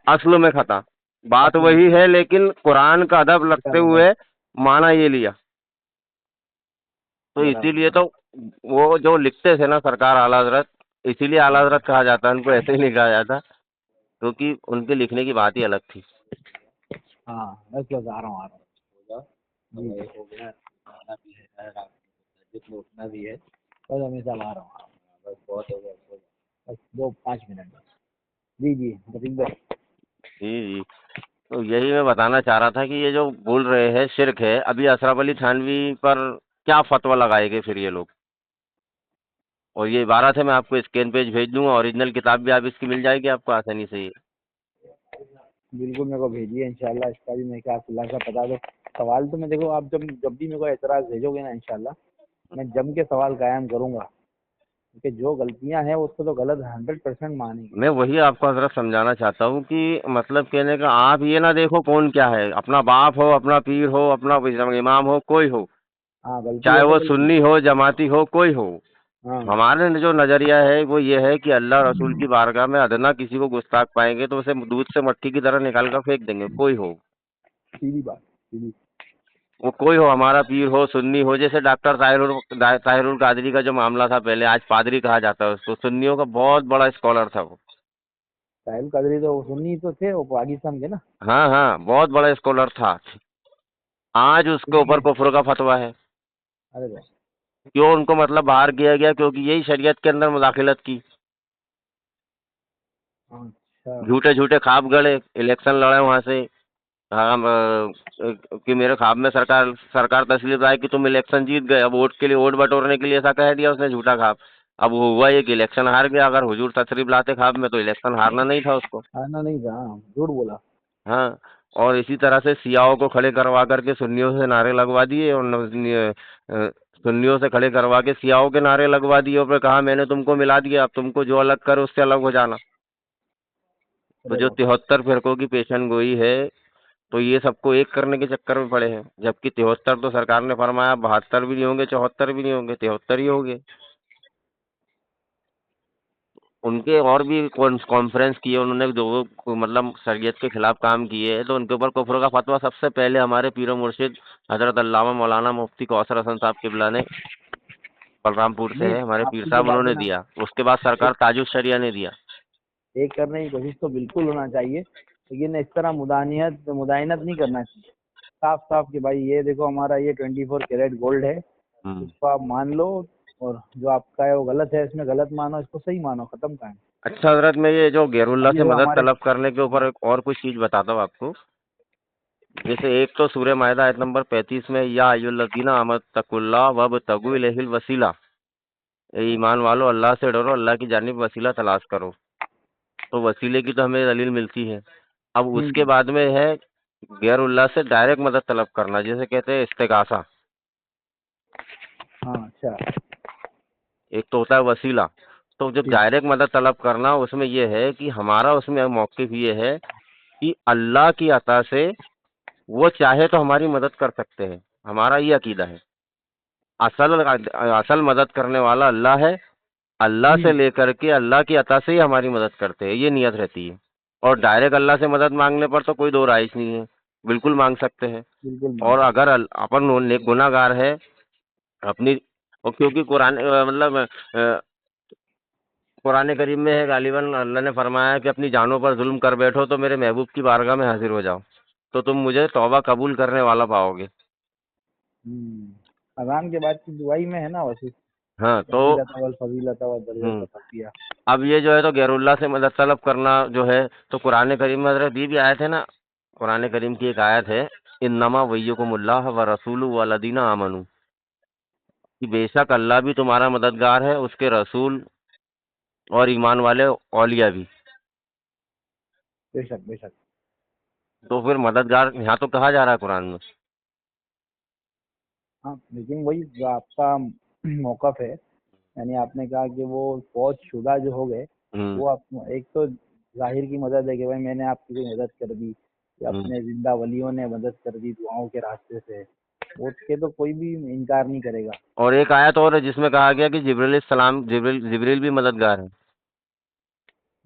[SPEAKER 2] अस्ल में खता, बात
[SPEAKER 1] असल में
[SPEAKER 2] वही
[SPEAKER 1] खता।
[SPEAKER 2] है लेकिन कुरान का अदब
[SPEAKER 1] क्या
[SPEAKER 2] रखते
[SPEAKER 1] लगा।
[SPEAKER 2] हुए माना ये लिया। तो
[SPEAKER 1] बराबर
[SPEAKER 2] इसीलिए
[SPEAKER 1] बराबर।
[SPEAKER 2] तो वो जो लिखते थे ना सरकार आला हजरत, इसीलिए आला हजरत कहा जाता है, उनको ऐसे ही नहीं कहा जाता, क्योंकि उनके लिखने की बात ही अलग थी।
[SPEAKER 1] हाँ बस बस आ रहा हूँ जी जी। हो गया, खाना भी है, रात में उठना भी है, बस हमेशा आ रहा हूँ, बस बहुत हो गया, बस 2-5 मिनट बस। जी जी रफीक भाई।
[SPEAKER 2] जी जी। तो यही मैं बताना चाह रहा था कि ये जो बोल रहे हैं शिरक है, अभी अशरफ अली थानवी पर क्या फतवा लगाएंगे फिर ये लोग। और ये इबारत है, मैं आपको स्कैन पेज भेज दूंगा, ओरिजिनल किताब भी आप इसकी मिल जाएगी आपको आसानी से ही।
[SPEAKER 1] बिल्कुल मेरे को भेजिए इंशाल्लाह, इसका भी मैं क्या खुलासा पता दो। सवाल तो मैं देखो, आप जब भी मेरे को एतराज़ भेजोगे ना इंशाल्लाह, मैं जम के सवाल कायम करूँगा, क्योंकि जो गलतियाँ हैं उसको तो गलत 100% मानेंगे।
[SPEAKER 2] मैं वही आपको हजरत समझाना चाहता हूँ कि मतलब कहने का आप ये ना देखो कौन क्या है, अपना बाप हो, अपना पीर हो, अपना इमाम हो, कोई हो,
[SPEAKER 1] हाँ गलती
[SPEAKER 2] चाहे
[SPEAKER 1] हो तो
[SPEAKER 2] वो
[SPEAKER 1] गलती।
[SPEAKER 2] सुन्नी हो, जमाती हो, कोई हो।
[SPEAKER 1] हाँ
[SPEAKER 2] हमारे जो नजरिया है वो ये है कि अल्लाह रसूल की बारगाह में अदना किसी को गुस्ताख पाएंगे तो उसे दूध से मट्टी की तरह निकाल कर फेंक देंगे, कोई हो।
[SPEAKER 1] सीधी बात, सीधी।
[SPEAKER 2] वो कोई हो, हमारा पीर हो, सुन्नी हो। जैसे डॉक्टर ताहिरुल कादरी का जो मामला था, पहले आज पादरी कहा जाता है उसको, सुन्नियों का बहुत बड़ा स्कॉलर था वो।
[SPEAKER 1] साहिल कादरी तो सुन्नी तो थे, वो पाकिस्तान के ना।
[SPEAKER 2] हाँ हाँ, बहुत बड़ा स्कॉलर था। आज उसके
[SPEAKER 1] सुन्नी
[SPEAKER 2] ऊपर
[SPEAKER 1] के।
[SPEAKER 2] कुफ्र का फतवा है।
[SPEAKER 1] अरे भाई।
[SPEAKER 2] क्यों उनको मतलब बाहर किया गया? क्योंकि यही शरीयत के अंदर मुदाखलत की,
[SPEAKER 1] अच्छा।
[SPEAKER 2] झूठे झूठे ख्वाब गढ़े, इलेक्शन लड़े वहां से। हम कि मेरे ख्वाब में सरकार सरकार तस्लीफ लाए कि तुम इलेक्शन जीत गए, अब वोट के लिए, वोट बटोरने के लिए ऐसा कह दिया उसने, झूठा ख्वाब। अब वो हुआ ये कि इलेक्शन हार गया। अगर हुजूर तशरीफ लाते ख्वाब में तो इलेक्शन हारना नहीं था उसको।
[SPEAKER 1] आना नहीं था, हाँ, झूठ बोला।
[SPEAKER 2] हाँ। और इसी तरह से सियाओं को खड़े करवा करके सुन्नियों से नारे लगवा दिए, और सुन्नियों से खड़े करवा के सियाओं के नारे लगवा दिए, और फिर कहा मैंने तुमको मिला दिया, अब तुमको जो अलग करे उससे अलग हो जाना। तो
[SPEAKER 1] अरे
[SPEAKER 2] जो
[SPEAKER 1] बाप।
[SPEAKER 2] 73 फिरकों की पेशन गोई है, तो ये सबको एक करने के चक्कर में पड़े हैं, जबकि 73 तो सरकार ने फरमाया 72 भी नहीं होंगे, 74 भी नहीं होंगे, 73 ही होंगे। उनके और भी कॉन्फ्रेंस किए उन्होंने, जो मतलब शरीयत के खिलाफ काम किए हैं, तो उनके ऊपर कुफ्र का फतवा सबसे पहले हमारे पीर मुर्शिद हजरत अल्लामा मौलाना मुफ्ती कौसर हसन साहब किबला ने, बलरामपुर से
[SPEAKER 1] नहीं,
[SPEAKER 2] है हमारे पीर
[SPEAKER 1] आपकी जो
[SPEAKER 2] साहब,
[SPEAKER 1] बात है
[SPEAKER 2] उन्होंने
[SPEAKER 1] ना,
[SPEAKER 2] दिया। उसके बाद सरकार
[SPEAKER 1] एक
[SPEAKER 2] ताजुश शरिया ने दिया।
[SPEAKER 1] एक करने की कोशिश तो बिल्कुल होना चाहिए, लेकिन इस तरह मुदानियत मुदायनत नहीं करना चाहिए। साफ साफ कि भाई ये देखो हमारा ये 24 कैरेट गोल्ड है, इसको आप मान लो, और जो आपका है वो गलत है, इसमें गलत मानो, इसको सही मानो, खत्म कहानी।
[SPEAKER 2] अच्छा हजरत, मैं ये जो गैरुल्लाह
[SPEAKER 1] अब ये
[SPEAKER 2] से
[SPEAKER 1] जो
[SPEAKER 2] मदद
[SPEAKER 1] हमारे,
[SPEAKER 2] तलब करने के ऊपर एक और कुछ चीज बताता हूँ आपको। जैसे एक तो सूरह मायदा आयत नंबर 35 में, या अय्युहल्लज़ीना आमनुत्तकुल्लाह वब्तगू इलैहिल वसीला, ए ईमान वालो अल्लाह से डरो, अल्लाह की जानिब वसीला तलाश करो। तो वसीले की तो हमें दलील मिलती है। अब उसके बाद में है गैरुल्लाह से डायरेक्ट मदद तलब करना, जैसे कहते हैं इस्तिगासा।
[SPEAKER 1] हाँ अच्छा,
[SPEAKER 2] एक तो होता है वसीला। तो जब
[SPEAKER 1] ठीक,
[SPEAKER 2] डायरेक्ट मदद तलब करना, उसमें ये है कि हमारा उसमें मौक़िफ़ ये है कि अल्लाह की अता से वो चाहे तो हमारी मदद कर सकते हैं, हमारा ये अकीदा है। असल मदद करने वाला अल्लाह है, अल्लाह से लेकर के अल्लाह की अता से ही हमारी मदद करते हैं, ये नियत रहती है। और डायरेक्ट अल्लाह से मदद मांगने पर तो कोई दो राय नहीं है, बिल्कुल मांग सकते हैं।
[SPEAKER 1] बिल्कुल मान
[SPEAKER 2] और
[SPEAKER 1] सकते।
[SPEAKER 2] अगर अपन गुनाहगार है अपनी, और क्योंकि कुरान मतलब कुरान करीम में है, गालिबन अल्लाह ने फरमाया कि अपनी जानों पर जुल्म कर बैठो तो मेरे महबूब की बारगाह में हाजिर हो जाओ, तो तुम मुझे तौबा कबूल करने वाला पाओगे।
[SPEAKER 1] अजान के बाद की दुआई में है ना वैसे,
[SPEAKER 2] हाँ तो
[SPEAKER 1] फजीलत वल फजीलत व दर्जत तफिया।
[SPEAKER 2] अब ये जो है तो गैरुल्लाह से मदद तलब करना जो है, तो कुरान करीम में हजरत ये भी आयत है ना, कुरान करीम की एक आयत है, इन्नमा वय्युकुमुल्लाह व रसूलु वल्लज़ीना आमनू, कि बेशक अल्लाह भी तुम्हारा मददगार है, उसके रसूल और ईमान वाले औलिया भी।
[SPEAKER 1] बेशक बेशक।
[SPEAKER 2] तो फिर मददगार यहाँ तो कहा जा रहा है कुरान में।
[SPEAKER 1] हाँ लेकिन वही जो आपका मौकफ है, यानी आपने कहा कि वो फौज शुदा जो हो गए,
[SPEAKER 2] हम्म
[SPEAKER 1] वो आप एक तो जाहिर की मदद है कि भाई मैंने आपकी कोई मदद कर दी, या
[SPEAKER 2] हम्म।
[SPEAKER 1] अपने जिंदा वलियों ने मदद कर दी दुआओं के रास्ते से, वो के तो कोई भी इनकार नहीं करेगा।
[SPEAKER 2] और एक आयत और है जिसमें कहा गया कि जिब्रील सलाम, जिब्रील भी मददगार है।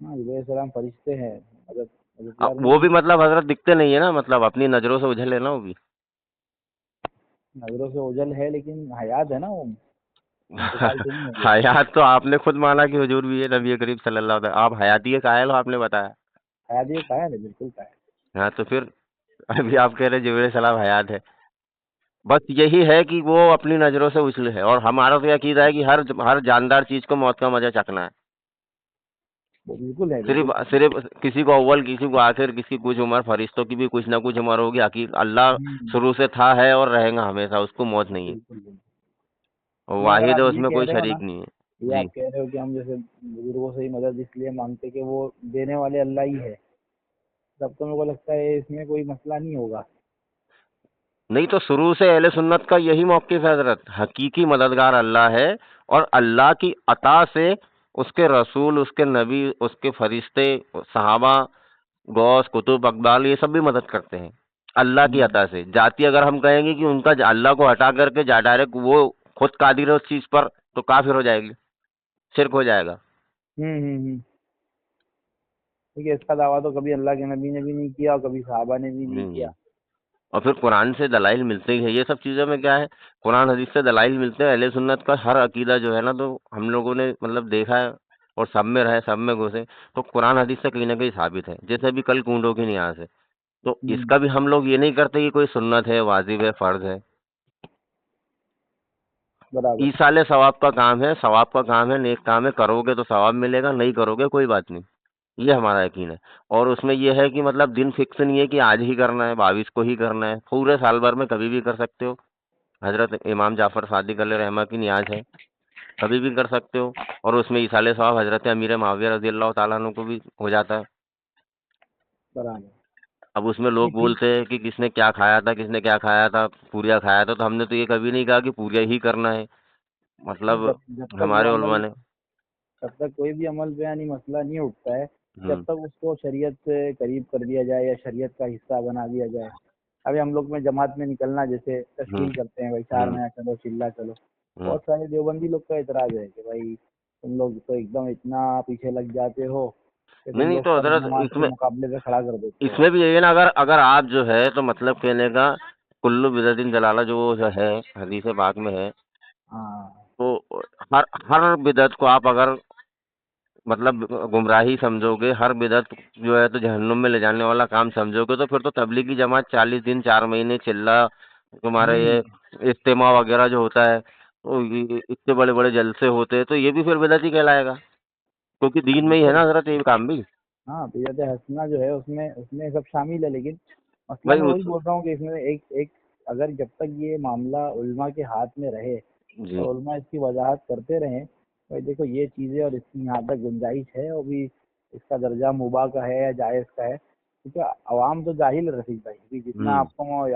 [SPEAKER 1] हाँ इब्राहिम सलाम फरिश्ते हैं, मदद
[SPEAKER 2] अब
[SPEAKER 1] मददगार
[SPEAKER 2] वो
[SPEAKER 1] नहीं
[SPEAKER 2] भी
[SPEAKER 1] है।
[SPEAKER 2] मतलब हजरत दिखते नहीं है ना, मतलब अपनी नजरों से उझल है ना वो भी।
[SPEAKER 1] नजरों से ओझल है लेकिन हयात है ना वो, इंतकाल तो नहीं हो गया।
[SPEAKER 2] हयात तो आपने खुद माना कि हुजूर भी है नबी करीम सल्लल्लाहु अलैहि वसल्लम, आप हयाती के कायल हो, आपने बताया।
[SPEAKER 1] हयात ये कायल है, बिल्कुल कायल।
[SPEAKER 2] हाँ तो फिर अभी आप कह रहे जिब्रील सलाम हयात है। बस यही है कि वो अपनी नजरों से उछले है, और हमारा तो ये अकीदा है कि हर जानदार चीज को मौत का मजा चखना है।
[SPEAKER 1] वो बिल्कुल है,
[SPEAKER 2] सिर्फ
[SPEAKER 1] बिल्कुल सही।
[SPEAKER 2] सिर्फ किसी को अव्वल, किसी को आखिर, किसी की कुछ उम्र, फरिश्तों की भी कुछ ना कुछ उम्र होगी। अल्लाह
[SPEAKER 1] हम्म,
[SPEAKER 2] शुरू से था, है और रहेगा हमेशा, उसको मौत नहीं है।
[SPEAKER 1] बिल्कुल बिल्कुल।
[SPEAKER 2] वो
[SPEAKER 1] नहीं, अगर
[SPEAKER 2] वाहिद
[SPEAKER 1] आप
[SPEAKER 2] है,
[SPEAKER 1] ये
[SPEAKER 2] उसमें
[SPEAKER 1] कह
[SPEAKER 2] कोई
[SPEAKER 1] रहे हो ना,
[SPEAKER 2] शरीक नहीं है।
[SPEAKER 1] ये आप
[SPEAKER 2] जी।
[SPEAKER 1] कह रहे हो कि हम जैसे बुजुर्गों से ही मदद इसलिए मांगते कि वो देने वाले अल्लाह ही है, तब तो मेरे को लगता है इसमें कोई मसला नहीं होगा।
[SPEAKER 2] नहीं तो शुरू से अहले सुन्नत का यही मौक़िफ़ है हज़रत, हकीकी मददगार अल्लाह है, और अल्लाह की अता से उसके रसूल, उसके नबी, उसके फरिश्ते, सहाबा, गौस, कुतुब, अक़बाल, ये सब भी मदद करते हैं अल्लाह की
[SPEAKER 1] हम्म
[SPEAKER 2] अता से। जाति अगर हम कहेंगे कि उनका अल्लाह को हटा करके डायरेक्ट वो खुद कादिर है उस चीज़ पर, तो काफ़िर हो जाएगी, शिर्क हो जाएगा।
[SPEAKER 1] ठीक है, इसका दावा तो कभी अल्लाह के नबी ने भी नहीं किया और कभी सहाबा ने भी नहीं
[SPEAKER 2] जी।
[SPEAKER 1] किया।
[SPEAKER 2] और फिर कुरान से दलाइल मिलते ही है, ये सब चीज़ों में क्या है, कुरान हदीस से दलाइल मिलते हैं। अहले सुन्नत का हर अकीदा जो है ना, तो हम लोगों ने मतलब देखा है, और सब में रहे, सब में घुसे, तो कुरान हदीस से कहीं ना कहीं साबित है। जैसे अभी कल कूडों की न्यास है, तो
[SPEAKER 1] हम्म
[SPEAKER 2] इसका भी हम लोग ये नहीं करते कि कोई सुन्नत है, वाजिब है, फर्ज है।
[SPEAKER 1] बराबर।
[SPEAKER 2] ईसाले सवाब का काम है, सवाब का काम है, नेक काम है, करोगे तो सवाब मिलेगा, नहीं करोगे कोई बात नहीं। ये हमारा यकीन है। और उसमें ये है कि मतलब दिन फिक्स नहीं है कि आज ही करना है, 22 को ही करना है, पूरे साल भर में कभी भी कर सकते हो। हजरत इमाम जाफर सादिक अलैहि रहमा की नियाज है, कभी भी कर सकते हो। और उसमें इसाले सवाब हजरत अमीर माविया रजी अल्लाह ताला अन्हु को भी हो जाता है।
[SPEAKER 1] बराबर।
[SPEAKER 2] अब उसमें
[SPEAKER 1] नहीं
[SPEAKER 2] लोग
[SPEAKER 1] ठीक।
[SPEAKER 2] बोलते हैं कि किसने क्या खाया था, किसने क्या खाया था, पूरिया खाया था, तो हमने तो ये कभी नहीं कहा कि पूरिया ही करना है, मतलब
[SPEAKER 1] जब जब तक वो
[SPEAKER 2] हमारे उलमा
[SPEAKER 1] अमल,
[SPEAKER 2] ने।
[SPEAKER 1] तब तक कोई भी अमल पे यानी मसला नहीं उठता है, जब
[SPEAKER 2] हम्म
[SPEAKER 1] तक उसको शरीयत से करीब कर दिया जाए या शरीयत का हिस्सा बना दिया जाए। अभी हम लोग में जमात में निकलना, जैसे
[SPEAKER 2] हम्म
[SPEAKER 1] तश्कील करते हैं भाई 4
[SPEAKER 2] हम्म
[SPEAKER 1] नया चलो, चिल्ला चलो,
[SPEAKER 2] हम्म।
[SPEAKER 1] बहुत सारे देवबंदी लोग का इतराज है कि भाई तुम लोग तो एकदम इतना पीछे लग जाते हो कि
[SPEAKER 2] नहीं
[SPEAKER 1] तुम
[SPEAKER 2] नहीं,
[SPEAKER 1] लोग
[SPEAKER 2] तो
[SPEAKER 1] फर्ज
[SPEAKER 2] हजरत
[SPEAKER 1] नमाज के
[SPEAKER 2] इसमें
[SPEAKER 1] मुकाबले पे खड़ा कर देते हो।
[SPEAKER 2] इसमें भी यही है ना, अगर अगर आप जो है तो मतलब कहने का, कुल्लू बिदअतिन जलाला जो है हदीस पाक में है,
[SPEAKER 1] हाँ।
[SPEAKER 2] तो हर हर बिदअत को आप अगर मतलब गुमराही समझोगे, हर बिदअत जो है तो जहन्नुम में ले जाने वाला काम समझोगे, तो फिर तो तबलीगी जमात 40 दिन 4 महीने चिल्ला तुम्हारे ये
[SPEAKER 1] हम्म।
[SPEAKER 2] इज्तिमा वगैरह जो होता है, तो इतने बड़े बड़े जलसे होते हैं, तो ये भी फिर बिदअत ही कहलाएगा, क्योंकि दीन में ही है ना
[SPEAKER 1] बिल्कुल।
[SPEAKER 2] हजरत ये काम भी।
[SPEAKER 1] हाँ, बिदअत हसना जो है उसमें उसमें सब शामिल है, लेकिन मसला
[SPEAKER 2] भाई
[SPEAKER 1] मैं वही
[SPEAKER 2] उस
[SPEAKER 1] बोल रहा हूँ कि इसमें एक एक अगर जब तक ये मामला उल्मा के हाथ में रहे
[SPEAKER 2] जी।
[SPEAKER 1] और उल्मा इसकी वजाहत करते रहें, भाई देखो ये चीज़ें और इसकी यहाँ तक गुंजाइश है, और भी इसका दर्जा मुबाह का है या जायज़ का है, क्योंकि अवाम तो जाहिल है रफीक भाई, कि जितना
[SPEAKER 2] हम्म।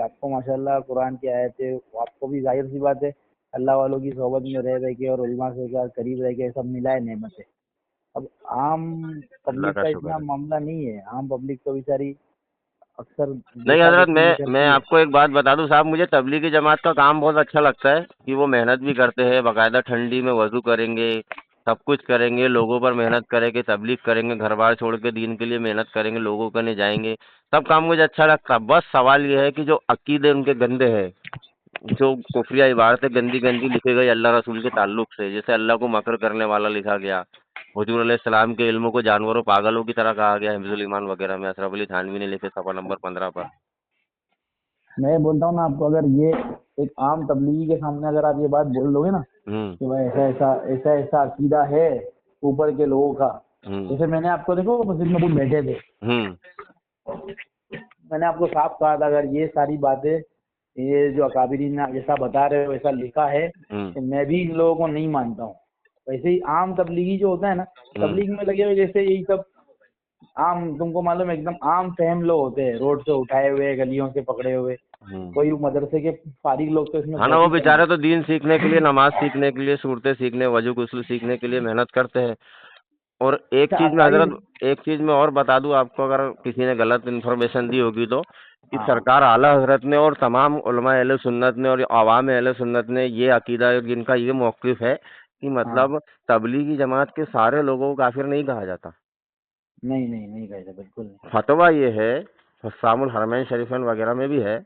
[SPEAKER 1] आपको माशाल्लाह कुरान की आयतें, वो आपको भी जाहिर सी बात है, अल्लाह वालों की सोहबत में रह रह के और उल्मा से क्या करीब रह के सब मिला है नेमतें। अब आम
[SPEAKER 2] अल्लाह
[SPEAKER 1] पब्लिक
[SPEAKER 2] का
[SPEAKER 1] का
[SPEAKER 2] शुक्र
[SPEAKER 1] इतना
[SPEAKER 2] है।
[SPEAKER 1] मामला नहीं है, आम पब्लिक तो बेचारी अक्सर
[SPEAKER 2] नहीं
[SPEAKER 1] देखा
[SPEAKER 2] हजरत,
[SPEAKER 1] देखी में
[SPEAKER 2] मैं
[SPEAKER 1] चलती है।
[SPEAKER 2] आपको एक बात बता दूं साहब, मुझे तबलीगी जमात का काम बहुत अच्छा लगता है कि वो मेहनत भी करते हैं, बाकायदा ठंडी में वजू करेंगे, सब कुछ करेंगे, लोगों पर मेहनत करेंगे, तबलीग करेंगे, घर बार छोड़ के दीन के लिए मेहनत करेंगे, लोगों के लिए जाएंगे, सब काम मुझे अच्छा लगता है। बस सवाल ये है कि जो अकीदे उनके गंदे हैं, जो कुफरिया इबारतें गंदी गंदी लिखी गई अल्लाह रसूल के ताल्लुक से, जैसे अल्लाह को मकर करने वाला लिखा गया, हुजूर अलैहिस्सलाम के इल्मों को जानवरों पागलों की तरह कहा गया हिफ्जुल ईमान वगैरह में, अशरफ अली थानवी ने लिखे सफा नंबर 15 पर।
[SPEAKER 1] मैं बोलता हूँ ना आपको, अगर ये एक आम तबलीगी के सामने अगर आप ये बात बोल दोगे ना
[SPEAKER 2] हम्म।
[SPEAKER 1] कि भाई ऐसा ऐसा ऐसा ऐसा अकीदा है ऊपर के लोगों का,
[SPEAKER 2] हम्म।
[SPEAKER 1] जैसे मैंने आपको देखो मस्जिद में कुछ बैठे थे,
[SPEAKER 2] हम्म।
[SPEAKER 1] मैंने आपको साफ कहा था अगर ये सारी बातें ये जो अकाबिरीन जैसा बता रहे हो वैसा लिखा है,
[SPEAKER 2] हम्म।
[SPEAKER 1] कि मैं भी इन लोगों को नहीं मानता हूँ। वैसे ही आम तबलीगी जो होता है ना,
[SPEAKER 2] हम्म।
[SPEAKER 1] तबलीग में लगे हुए जैसे यही सब आम, तुमको मालूम है, एकदम आम फहम लोग होते हैं, रोड से उठाए हुए, गलियों से पकड़े हुए,
[SPEAKER 2] हम्म।
[SPEAKER 1] कोई मदरसे के फारिग लोग तो इसमें
[SPEAKER 2] हाँ ना,
[SPEAKER 1] बहुत
[SPEAKER 2] वो
[SPEAKER 1] ही कम
[SPEAKER 2] बेचारे
[SPEAKER 1] है।
[SPEAKER 2] तो दीन सीखने के लिए, नमाज सीखने के लिए, सूरतें सीखने, वजू गुस्ल सीखने के लिए मेहनत करते हैं। और एक
[SPEAKER 1] अच्छा
[SPEAKER 2] चीज में
[SPEAKER 1] अकाबिर।
[SPEAKER 2] हजरत, एक चीज में और बता दूं आपको, अगर किसी ने गलत इन्फॉर्मेशन दी होगी तो, कि
[SPEAKER 1] हाँ
[SPEAKER 2] सरकार आला हजरत ने और तमाम उलमा अहले सुन्नत ने और आवाम अहले सुन्नत ने ये अकीदा और जिनका ये मौक़िफ़ है कि
[SPEAKER 1] हाँ।
[SPEAKER 2] मतलब तबलीगी जमात के सारे लोगों को काफिर नहीं कहा जाता।
[SPEAKER 1] नहीं नहीं नहीं कहते, बिल्कुल नहीं।
[SPEAKER 2] फतवा ये है, हुस्सामुल हरमैन शरीफैन वगैरह में भी है,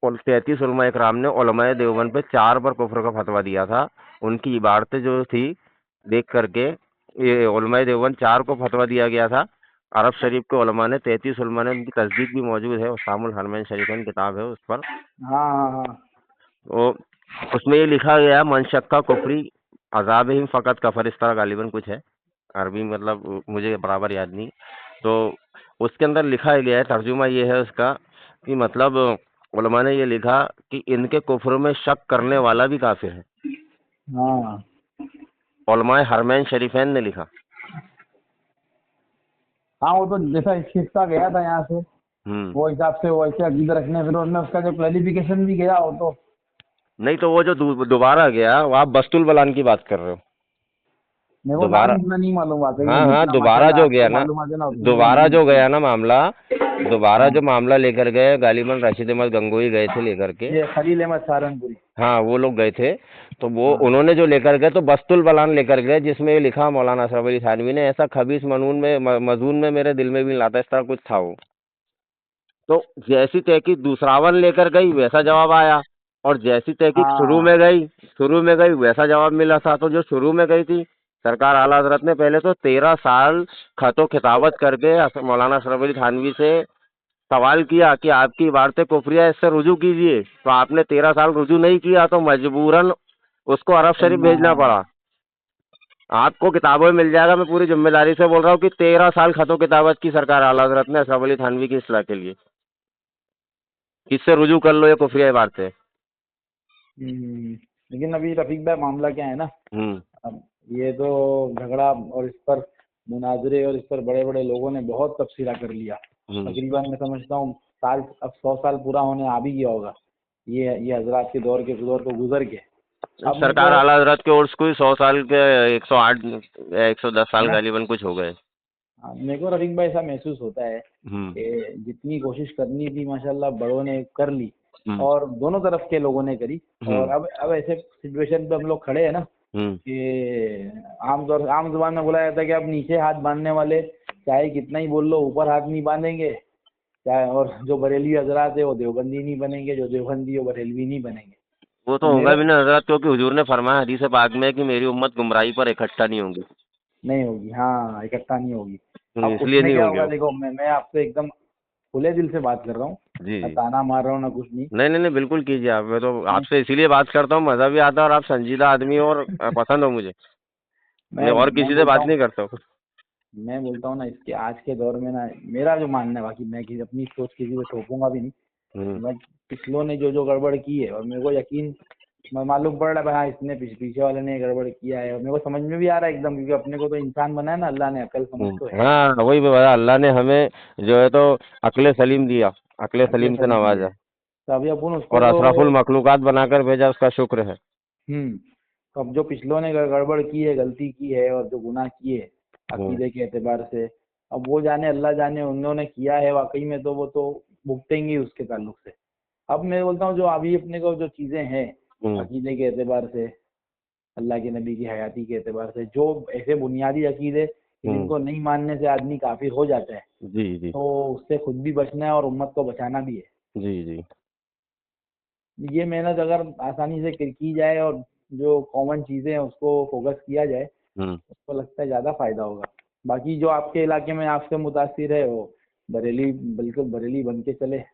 [SPEAKER 2] और 33 उलमा इकराम ने उलमाए देवबंद पे 4 पर कुफ्र का फतवा दिया था। उनकी इबारतें जो थी देख करके, ये उलमाए देवबंद 4 को फतवा दिया गया था। अरब शरीफ के उलमा ने, 33 उलमा ने, उनकी तस्दीक भी मौजूद है, हुस्सामुल हरमैन शरीफैन किताब है उस पर।
[SPEAKER 1] हाँ हाँ हाँ।
[SPEAKER 2] तो उसमें ये लिखा गया, मन शक्का कुफरी अजाब ही फ़कत कफर, इस तरह गालिबन कुछ है, अरबी मतलब मुझे बराबर याद नहीं। तो उसके अंदर लिखा गया है, तर्जुमा ये है उसका, कि मतलब उलमा ने ये लिखा कि इनके कुफ्र में शक करने वाला भी काफिर है।
[SPEAKER 1] हाँ
[SPEAKER 2] उलमाए हरमैन शरीफैन ने लिखा।
[SPEAKER 1] हाँ, वो तो जैसा हिस्सा गया था यहाँ से,
[SPEAKER 2] हम्म।
[SPEAKER 1] वो हिसाब से वो ऐसे अकीदा रखने, फिर उनमें उसका जो क्लैरिफिकेशन भी गया, वो तो
[SPEAKER 2] नहीं तो वो जो दोबारा गया, वो आप बस्तुल बलान की बात कर रहे हो।
[SPEAKER 1] मेरे को नाम
[SPEAKER 2] दोबारा,
[SPEAKER 1] इतना नहीं मालूम, वाकई में
[SPEAKER 2] हाँ हाँ,
[SPEAKER 1] जितना
[SPEAKER 2] दोबारा
[SPEAKER 1] माशाल्लाह
[SPEAKER 2] जो गया
[SPEAKER 1] आपको
[SPEAKER 2] ना,
[SPEAKER 1] मालूम है ना उतनी मेरे को
[SPEAKER 2] दोबारा
[SPEAKER 1] नहीं
[SPEAKER 2] जो
[SPEAKER 1] मालूम।
[SPEAKER 2] गया ना मामला, दोबारा
[SPEAKER 1] हाँ,
[SPEAKER 2] जो मामला लेकर गए, गालिबन रशीद अहमद गंगोई गए थे लेकर के।
[SPEAKER 1] ये खलील अहमद सहारनपुरी।
[SPEAKER 2] हाँ वो लोग गए थे, तो वो
[SPEAKER 1] हाँ
[SPEAKER 2] उन्होंने जो लेकर गए तो बस्तुल बलान लेकर गए, जिसमें ये लिखा मौलाना अशरफ अली थानवी ने, ऐसा खबीस मनून में मजून में मेरे दिल में भी नहीं लाता, इस तरह कुछ था वो। तो जैसी तहकीक दूसरावन लेकर गई वैसा जवाब आया, और जैसी तहकीक
[SPEAKER 1] हाँ
[SPEAKER 2] शुरू में गई वैसा जवाब मिला था। तो जो शुरू में गई थी, सरकार आला हजरत ने पहले तो 13 साल खतो खिताबत करके मौलाना अशरफ अली थानवी से सवाल किया कि आपकी इबारतें कुफरिया, इससे रुजू कीजिए, तो आपने 13 साल रुजू नहीं किया, तो मजबूरन उसको अरब शरीफ भेजना पड़ा। आपको किताबों में मिल जाएगा, मैं पूरी जिम्मेदारी से बोल रहा हूँ कि 13 साल खतो किताबत की सरकार आला हजरत ने अशरफ अली थानवी की इस्लाह के लिए, इससे रुजू कर लो ये कुफरिया इबारतें।
[SPEAKER 1] लेकिन अभी रफीक भाई मामला क्या है ना,
[SPEAKER 2] हम्म।
[SPEAKER 1] अब ये तो झगड़ा और इस पर मुनाजरे और इस पर बड़े बड़े लोगों ने बहुत तबसरा कर लिया।
[SPEAKER 2] हम्म।
[SPEAKER 1] तकरीबन मैं समझता हूँ साल, अब 100 साल पूरा होने आ भी गया होगा ये हजरात के दौर को गुजर के। अब मेरे
[SPEAKER 2] सरकार
[SPEAKER 1] को
[SPEAKER 2] आला हजरत के उर्स को ही 100 साल के, 108 या 110 साल
[SPEAKER 1] है ना,
[SPEAKER 2] गालिबन कुछ हो गए।
[SPEAKER 1] मेरे को रफीक भाई ऐसा महसूस होता है
[SPEAKER 2] हम्म।
[SPEAKER 1] कि जितनी कोशिश करनी थी माशाल्लाह बड़ों ने कर ली,
[SPEAKER 2] हम्म।
[SPEAKER 1] और दोनों तरफ के लोगों ने करी। और
[SPEAKER 2] हम्म।
[SPEAKER 1] अब ऐसे सिचुएशन पे हम लोग खड़े हैं ना
[SPEAKER 2] हम्म।
[SPEAKER 1] कि आम जुबान में बोला जाता है कि अब नीचे हाथ बांधने वाले चाहे कितना ही बोल लो ऊपर हाथ नहीं बांधेंगे, चाहे, और जो बरेलवी हजरात है वो देवबंदी नहीं बनेंगे, जो देवबंदी वो बरेलवी नहीं बनेंगे।
[SPEAKER 2] वो
[SPEAKER 1] तो
[SPEAKER 2] तो होगा
[SPEAKER 1] मेरे
[SPEAKER 2] भी ना हजरत, क्योंकि हुजूर ने फरमाया हदीस पाक में कि मेरी उम्मत गुमराही पर इकट्ठा नहीं होंगी।
[SPEAKER 1] नहीं होगी, हाँ इकट्ठा नहीं होगी। अब
[SPEAKER 2] इसलिए
[SPEAKER 1] उसमें
[SPEAKER 2] नहीं
[SPEAKER 1] क्या
[SPEAKER 2] होंगे
[SPEAKER 1] होगा,
[SPEAKER 2] वो।
[SPEAKER 1] देखो मैं आपसे एकदम खुले दिल से बात कर रहा हूँ,
[SPEAKER 2] जी
[SPEAKER 1] ना
[SPEAKER 2] जी।
[SPEAKER 1] ताना मार रहा हूँ ना कुछ नहीं।
[SPEAKER 2] नहीं नहीं नहीं, बिल्कुल कीजिए आप, मैं तो
[SPEAKER 1] मैं
[SPEAKER 2] आपसे इसीलिए बात करता हूँ, मज़ा भी आता है और आप संजीदा आदमी हो और पसंद हो मुझे। मैं और
[SPEAKER 1] मैं
[SPEAKER 2] किसी से
[SPEAKER 1] बोलता
[SPEAKER 2] बात
[SPEAKER 1] हूँ,
[SPEAKER 2] नहीं करता हूँ।
[SPEAKER 1] मैं बोलता हूँ ना, इसके आज के दौर में ना, मेरा जो मानना है, बाकी मैं अपनी सोच किसी को थोपूंगा भी नहीं।
[SPEAKER 2] हम्म।
[SPEAKER 1] मैं पिछलों ने जो जो गड़बड़ की है, और मेरे को यकीन, मैं मालूम पड़ रहा है भाई, हाँ इसने पीछे वाले ने गड़बड़ किया है, और मेरे को समझ में भी आ रहा है एकदम, क्योंकि अपने को तो इंसान बनाया ना अल्लाह ने, अकल समझ तो है।
[SPEAKER 2] हाँ वही मैं बता, अल्लाह ने हमें जो है तो अक्ल सलीम दिया, अक्ल
[SPEAKER 1] अकल
[SPEAKER 2] सलीम से
[SPEAKER 1] सलीम दी है,
[SPEAKER 2] नवाजा
[SPEAKER 1] तो अभी अपन उसको
[SPEAKER 2] और
[SPEAKER 1] तो,
[SPEAKER 2] अशरफुल मखलूकात बनाकर भेजा, उसका शुक्र है।
[SPEAKER 1] तो अब जो पिछलों ने गड़बड़ की है, गलती की है, और जो गुनाह किए
[SPEAKER 2] हम्म।
[SPEAKER 1] अकीदे के एतबार से, अब वो जाने, अल्लाह जाने उन्होंने किया है वाकई में, तो वो तो भुगतेंगे ही उसके ताल्लुक से। अब मैं बोलता हूँ जो अभी अपने को जो चीजें हैं
[SPEAKER 2] हम्म।
[SPEAKER 1] अकीदे के एतबार से, अल्लाह के नबी की हयाती के एतबार से, जो ऐसे बुनियादी अकीदे कि
[SPEAKER 2] हम्म।
[SPEAKER 1] जिनको नहीं मानने से आदमी काफिर हो जाता है,
[SPEAKER 2] जी जी।
[SPEAKER 1] तो उससे खुद भी बचना है और उम्मत को बचाना भी है।
[SPEAKER 2] जी जी।
[SPEAKER 1] ये मेहनत अगर आसानी से की जाए, और जो कॉमन चीजें हैं उसको फोकस किया जाए,
[SPEAKER 2] हम्म।
[SPEAKER 1] उसको लगता है ज्यादा फायदा होगा। बाकी जो आपके इलाके में आपसे मुतासिर है, वो बरेली, बिल्कुल बरेली बन के चले। अब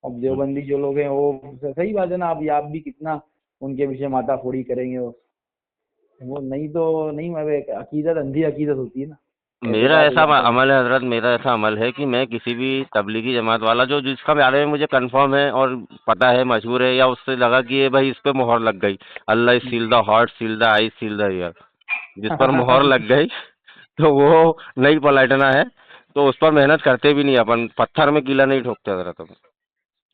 [SPEAKER 2] हम्म।
[SPEAKER 1] देवबंदी जो लोग हैं वो सही बात है ना, अब आप भी कितना उनके पीछे माथाफोड़ी करेंगे, वो नहीं तो नहीं, मैं अकीदत अंधी अकीदत होती है ना,
[SPEAKER 2] मेरा
[SPEAKER 1] एतबार
[SPEAKER 2] ऐसा
[SPEAKER 1] जाता है।
[SPEAKER 2] अमल है हजरत, मेरा ऐसा अमल है कि मैं किसी भी तबलीगी जमात वाला जो जिसका बारे में मुझे कंफर्म है और पता है, मशहूर है, या उससे लगा कि ये भाई इस पे मोहर लग गई, Allah seal the heart, seal the eye, seal the ear, जिस पर मोहर लग गई तो वो नहीं पलटना है, तो उस पर मेहनत करते भी नहीं अपन, पत्थर में कीला नहीं ठोकते हजरत अपन।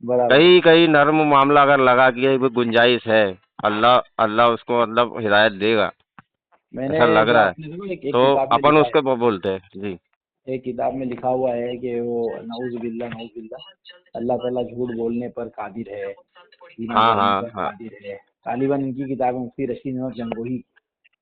[SPEAKER 1] बराबर।
[SPEAKER 2] कहीं कहीं नर्म मामला अगर लगा कि ये गुंजाइश है, अल्लाह अल्लाह उसको मतलब हिदायत देगा,
[SPEAKER 1] मैंने
[SPEAKER 2] ऐसा लग
[SPEAKER 1] जो
[SPEAKER 2] रहा है,
[SPEAKER 1] आपने देखो एक
[SPEAKER 2] तो
[SPEAKER 1] किताब में
[SPEAKER 2] अपन
[SPEAKER 1] लिखा है,
[SPEAKER 2] उसके वो बोलते हैं जी।
[SPEAKER 1] एक किताब में लिखा हुआ है कि वो नऊज़ बिल्ला, नऊज़ बिल्ला, अल्लाह ताला झूठ बोलने पर कादिर है, सीना
[SPEAKER 2] हाँ
[SPEAKER 1] करने
[SPEAKER 2] हाँ
[SPEAKER 1] पर
[SPEAKER 2] हाँ।
[SPEAKER 1] कादिर है। तालिबान इनकी किताब है, मुफ्ती रशीद अहमद गंगोही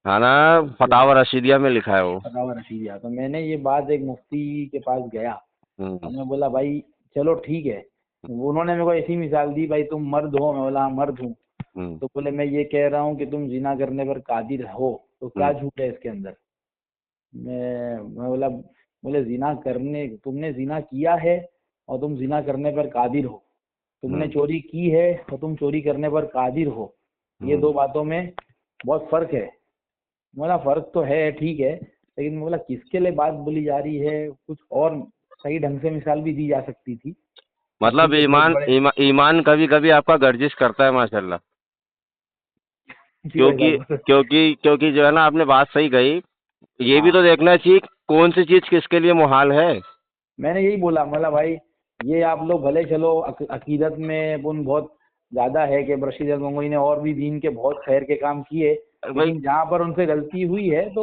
[SPEAKER 2] हाँ ना,
[SPEAKER 1] के
[SPEAKER 2] फतावा रशीदिया में लिखा है वो।
[SPEAKER 1] फतावा रशीदिया। तो मैंने ये बात एक मुफ्ती के पास गया,
[SPEAKER 2] हम्म।
[SPEAKER 1] और मैं बोला भाई चलो ठीक है, वो उन्होंने मेरे को ऐसी मिसाल दी, भाई तुम मर्द हो, मैं बोला हाँ, मर्द हूँ।
[SPEAKER 2] हम्म।
[SPEAKER 1] तो बोले मैं ये कह रहा हूँ कि तुम जिना करने पर कादिर हो, तो क्या
[SPEAKER 2] हम्म।
[SPEAKER 1] झूठ है इसके अंदर। मैं बोला, बोले जिना करने, तुमने जिना किया है और तुम जिना करने पर कादिर हो, तुमने
[SPEAKER 2] हम्म।
[SPEAKER 1] चोरी की है और तुम चोरी करने पर कादिर हो, ये
[SPEAKER 2] हम्म।
[SPEAKER 1] दो बातों में बहुत फर्क है। बोला फर्क तो है, ठीक है, लेकिन बोला किसके लिए बात बोली जा रही है, कुछ और सही ढंग से मिसाल भी दी जा सकती थी कि
[SPEAKER 2] मतलब
[SPEAKER 1] ठीक है बहुत
[SPEAKER 2] ईमान
[SPEAKER 1] बड़े।
[SPEAKER 2] ईमान कभी कभी आपका गर्जिश करता है माशाल्लाह।
[SPEAKER 1] जी भाई
[SPEAKER 2] क्योंकि
[SPEAKER 1] साहब।
[SPEAKER 2] क्योंकि क्योंकि जो है ना, आपने बात सही कही, ये भी
[SPEAKER 1] हाँ,
[SPEAKER 2] तो देखना चाहिए कि कौन सी चीज किसके लिए मुहाल है।
[SPEAKER 1] मैंने यही बोला, मतलब भाई ये आप लोग भले चलो अकीदत में अपन बहुत ज्यादा है कि रशीद गंगोई ने और भी दीन के बहुत खैर के काम किए,
[SPEAKER 2] भाई,
[SPEAKER 1] लेकिन जहाँ पर उनसे गलती हुई है तो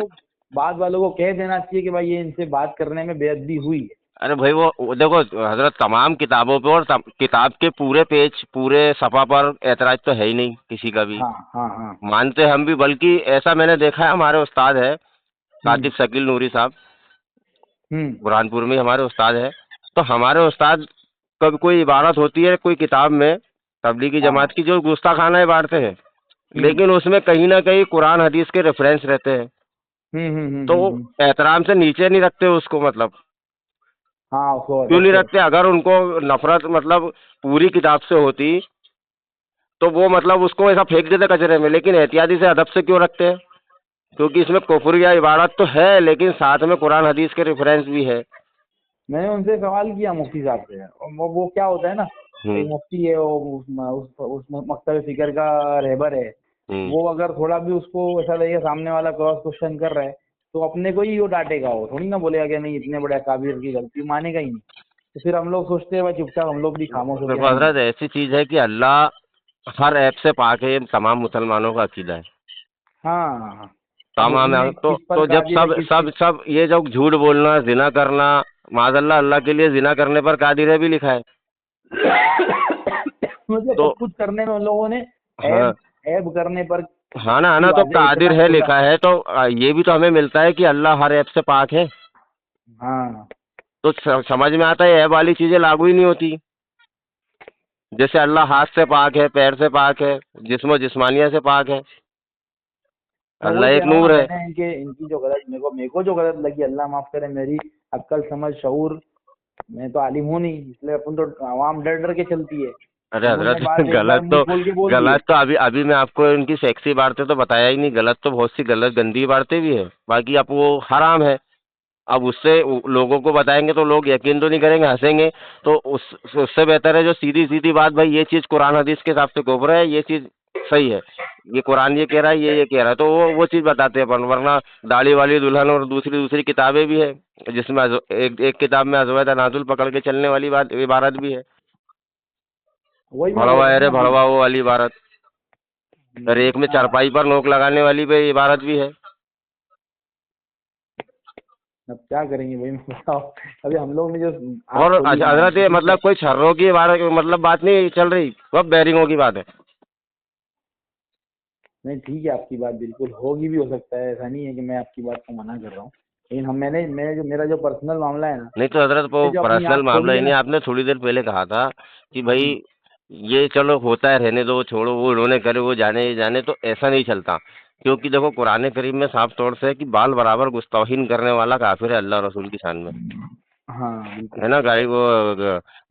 [SPEAKER 1] बाद वालों को कह देना चाहिए कि भाई ये इनसे बात करने में बेअदबी हुई है।
[SPEAKER 2] अरे भाई वो देखो हजरत, तमाम किताबों पे और किताब के पूरे पेज, पूरे सफ़ा पर ऐतराज तो है ही नहीं किसी का भी,
[SPEAKER 1] हाँ हाँ हाँ।
[SPEAKER 2] मानते हम भी, बल्कि ऐसा मैंने देखा है, हमारे उस्ताद है
[SPEAKER 1] हम्म
[SPEAKER 2] कातिब शकील नूरी साहब,
[SPEAKER 1] हम्म।
[SPEAKER 2] बुरहानपुर में हमारे उस्ताद है, तो हमारे उस्ताद, कब कोई इबारत होती है कोई किताब में तबलीगी
[SPEAKER 1] हाँ
[SPEAKER 2] जमात
[SPEAKER 1] हाँ।
[SPEAKER 2] की, जो गुस्ताखाना इबारतें हैं,
[SPEAKER 1] हम्म
[SPEAKER 2] लेकिन उसमें कहीं ना कहीं कुरान हदीस के रेफरेंस रहते हैं, तो
[SPEAKER 1] हम्म।
[SPEAKER 2] एहतराम से नीचे नहीं रखते उसको, मतलब
[SPEAKER 1] हाँ उसको
[SPEAKER 2] क्यों नहीं
[SPEAKER 1] रखते
[SPEAKER 2] रखते?
[SPEAKER 1] रखते।
[SPEAKER 2] अगर उनको नफरत मतलब पूरी किताब से होती, तो वो मतलब उसको ऐसा फेंक देते कचरे में, लेकिन एहतियाती से अदब से क्यों रखते हैं? क्योंकि इसमें कुफ्र या इबारत तो है, लेकिन साथ में कुरान हदीस के रेफरेंस भी है।
[SPEAKER 1] मैंने उनसे सवाल किया मुफ्ती साहब से, और वो क्या होता है ना, एक
[SPEAKER 2] हम्म।
[SPEAKER 1] मुफ्ती है, वो उस मकतब फिक्र का रहबर है,
[SPEAKER 2] हम्म।
[SPEAKER 1] वो अगर थोड़ा भी उसको ऐसा लगेगा सामने वाला क्रॉस क्वेश्चन कर रहा है, तो अपने को ही वो डांटेगा, वो थोड़ी ना बोलेगा कि नहीं इतने बड़े काबिर की गलती, मानेगा ही नहीं। तो फिर हम लोग सोचते हैं भाई चुपचाप हम लोग भी खामोश होके
[SPEAKER 2] देखो
[SPEAKER 1] हाँ
[SPEAKER 2] हजरत, ऐसी चीज है कि अल्लाह हर ऐप से पाक है, ये तमाम मुसलमानों का अकीदा है।
[SPEAKER 1] हाँ हाँ हाँ। अब
[SPEAKER 2] तमाम
[SPEAKER 1] उसमें
[SPEAKER 2] है,
[SPEAKER 1] किस पर
[SPEAKER 2] तो जब
[SPEAKER 1] कादिर है,
[SPEAKER 2] सब
[SPEAKER 1] किस
[SPEAKER 2] सब
[SPEAKER 1] किस
[SPEAKER 2] सब ये जब झूठ बोलना, जिना करना, माज़अल्लाह, अल्लाह के लिए जिना करने पर कादिर है भी लिखा है,
[SPEAKER 1] मतलब
[SPEAKER 2] तो
[SPEAKER 1] सब कुछ करने में उन लोगों ने
[SPEAKER 2] हाँ,
[SPEAKER 1] ऐब ऐब करने पर
[SPEAKER 2] हाँ ना,
[SPEAKER 1] की
[SPEAKER 2] तो
[SPEAKER 1] वादे
[SPEAKER 2] कादिर
[SPEAKER 1] इतना
[SPEAKER 2] है
[SPEAKER 1] खुला।
[SPEAKER 2] लिखा है, तो ये भी तो हमें मिलता है कि अल्लाह हर ऐप से पाक है,
[SPEAKER 1] हाँ
[SPEAKER 2] तो समझ में आता है ऐप वाली चीजें लागू ही नहीं होती। जैसे अल्लाह हाथ से पाक है, पैर से पाक है, जिस्म जिस्मानिया से पाक है,
[SPEAKER 1] मैं
[SPEAKER 2] अल्लाह
[SPEAKER 1] वही
[SPEAKER 2] एक
[SPEAKER 1] कह रहा हूँ
[SPEAKER 2] नूर
[SPEAKER 1] ना,
[SPEAKER 2] है।
[SPEAKER 1] मैंने इनकी जो गलत मेरे को जो गलत लगी, अल्लाह माफ करे, मेरी अक्ल समझ शऊर, मैं तो आलिम हूँ नहीं, इसलिए अपन तो आवाम डर डर के चलती है।
[SPEAKER 2] अरे
[SPEAKER 1] उन्होंने
[SPEAKER 2] हजरत
[SPEAKER 1] बात एक बार मुंह खोल के बोल दी है।
[SPEAKER 2] गलत तो अभी अभी मैं आपको इनकी सेक्सी बातें तो बताया ही नहीं, गलत तो बहुत सी गलत गंदी बातें भी है, बाकी अब वो हराम है। अब लोगों को बताएंगे तो लोग यकीन तो नहीं करेंगे, हंसेंगे। तो उससे बेहतर है जो सीधी सीधी बात, भाई ये चीज कुरान हदीस के हिसाब से गोबर है, ये चीज सही है, ये कुरान ये कह रहा है, ये कह रहा है, तो वो चीज बताते हैं अपन। वरना दाढ़ी वाली दुल्हन और दूसरी दूसरी किताबें भी है, जिसमें एक किताब में अज़वाज तनाजुल पकड़ के चलने वाली बात इबारत भी है,
[SPEAKER 1] वही मैं बोल
[SPEAKER 2] भड़वा
[SPEAKER 1] रहा हूँ
[SPEAKER 2] अरे
[SPEAKER 1] ना अभी।
[SPEAKER 2] भड़वा वो वाली इबारत। और एक में
[SPEAKER 1] हाँ,
[SPEAKER 2] चारपाई पर नोक लगाने वाली भी इबारत भी है।
[SPEAKER 1] अब क्या करेंगे भाई, मैं बताओ। अभी हम लोग ने जो आँख
[SPEAKER 2] और
[SPEAKER 1] खोली
[SPEAKER 2] अच्छा
[SPEAKER 1] हमारी,
[SPEAKER 2] हजरत,
[SPEAKER 1] तो
[SPEAKER 2] ये
[SPEAKER 1] ठीक है।
[SPEAKER 2] मतलब कोई छर्रों की इबारत मतलब बात नहीं चल रही, वह बैरिंगों की बात है।
[SPEAKER 1] नहीं ठीक है, आपकी बात बिल्कुल होगी भी, हो सकता है, ऐसा नहीं है कि मैं आपकी बात को मना कर रहा हूँ, लेकिन मैं जो मेरा जो पर्सनल मामला है ना,
[SPEAKER 2] नहीं तो हजरत वो
[SPEAKER 1] ये जो अपनी
[SPEAKER 2] पर्सनल
[SPEAKER 1] आँख
[SPEAKER 2] मामला
[SPEAKER 1] खोली
[SPEAKER 2] ही
[SPEAKER 1] है
[SPEAKER 2] नहीं,
[SPEAKER 1] ना।
[SPEAKER 2] आपने थोड़ी देर पहले कहा था कि भाई
[SPEAKER 1] हम्म,
[SPEAKER 2] ये चलो होता है, रहने दो, छोड़ो, वो उन्होंने करे, वो जाने ये जाने, तो ऐसा नहीं चलता। क्योंकि देखो कुरान करीम में साफ तौर से है कि बाल बराबर गुस्ताखीन करने वाला काफिर है अल्लाह रसूल की शान में,
[SPEAKER 1] हाँ बिल्कुल।
[SPEAKER 2] है ना गाई वो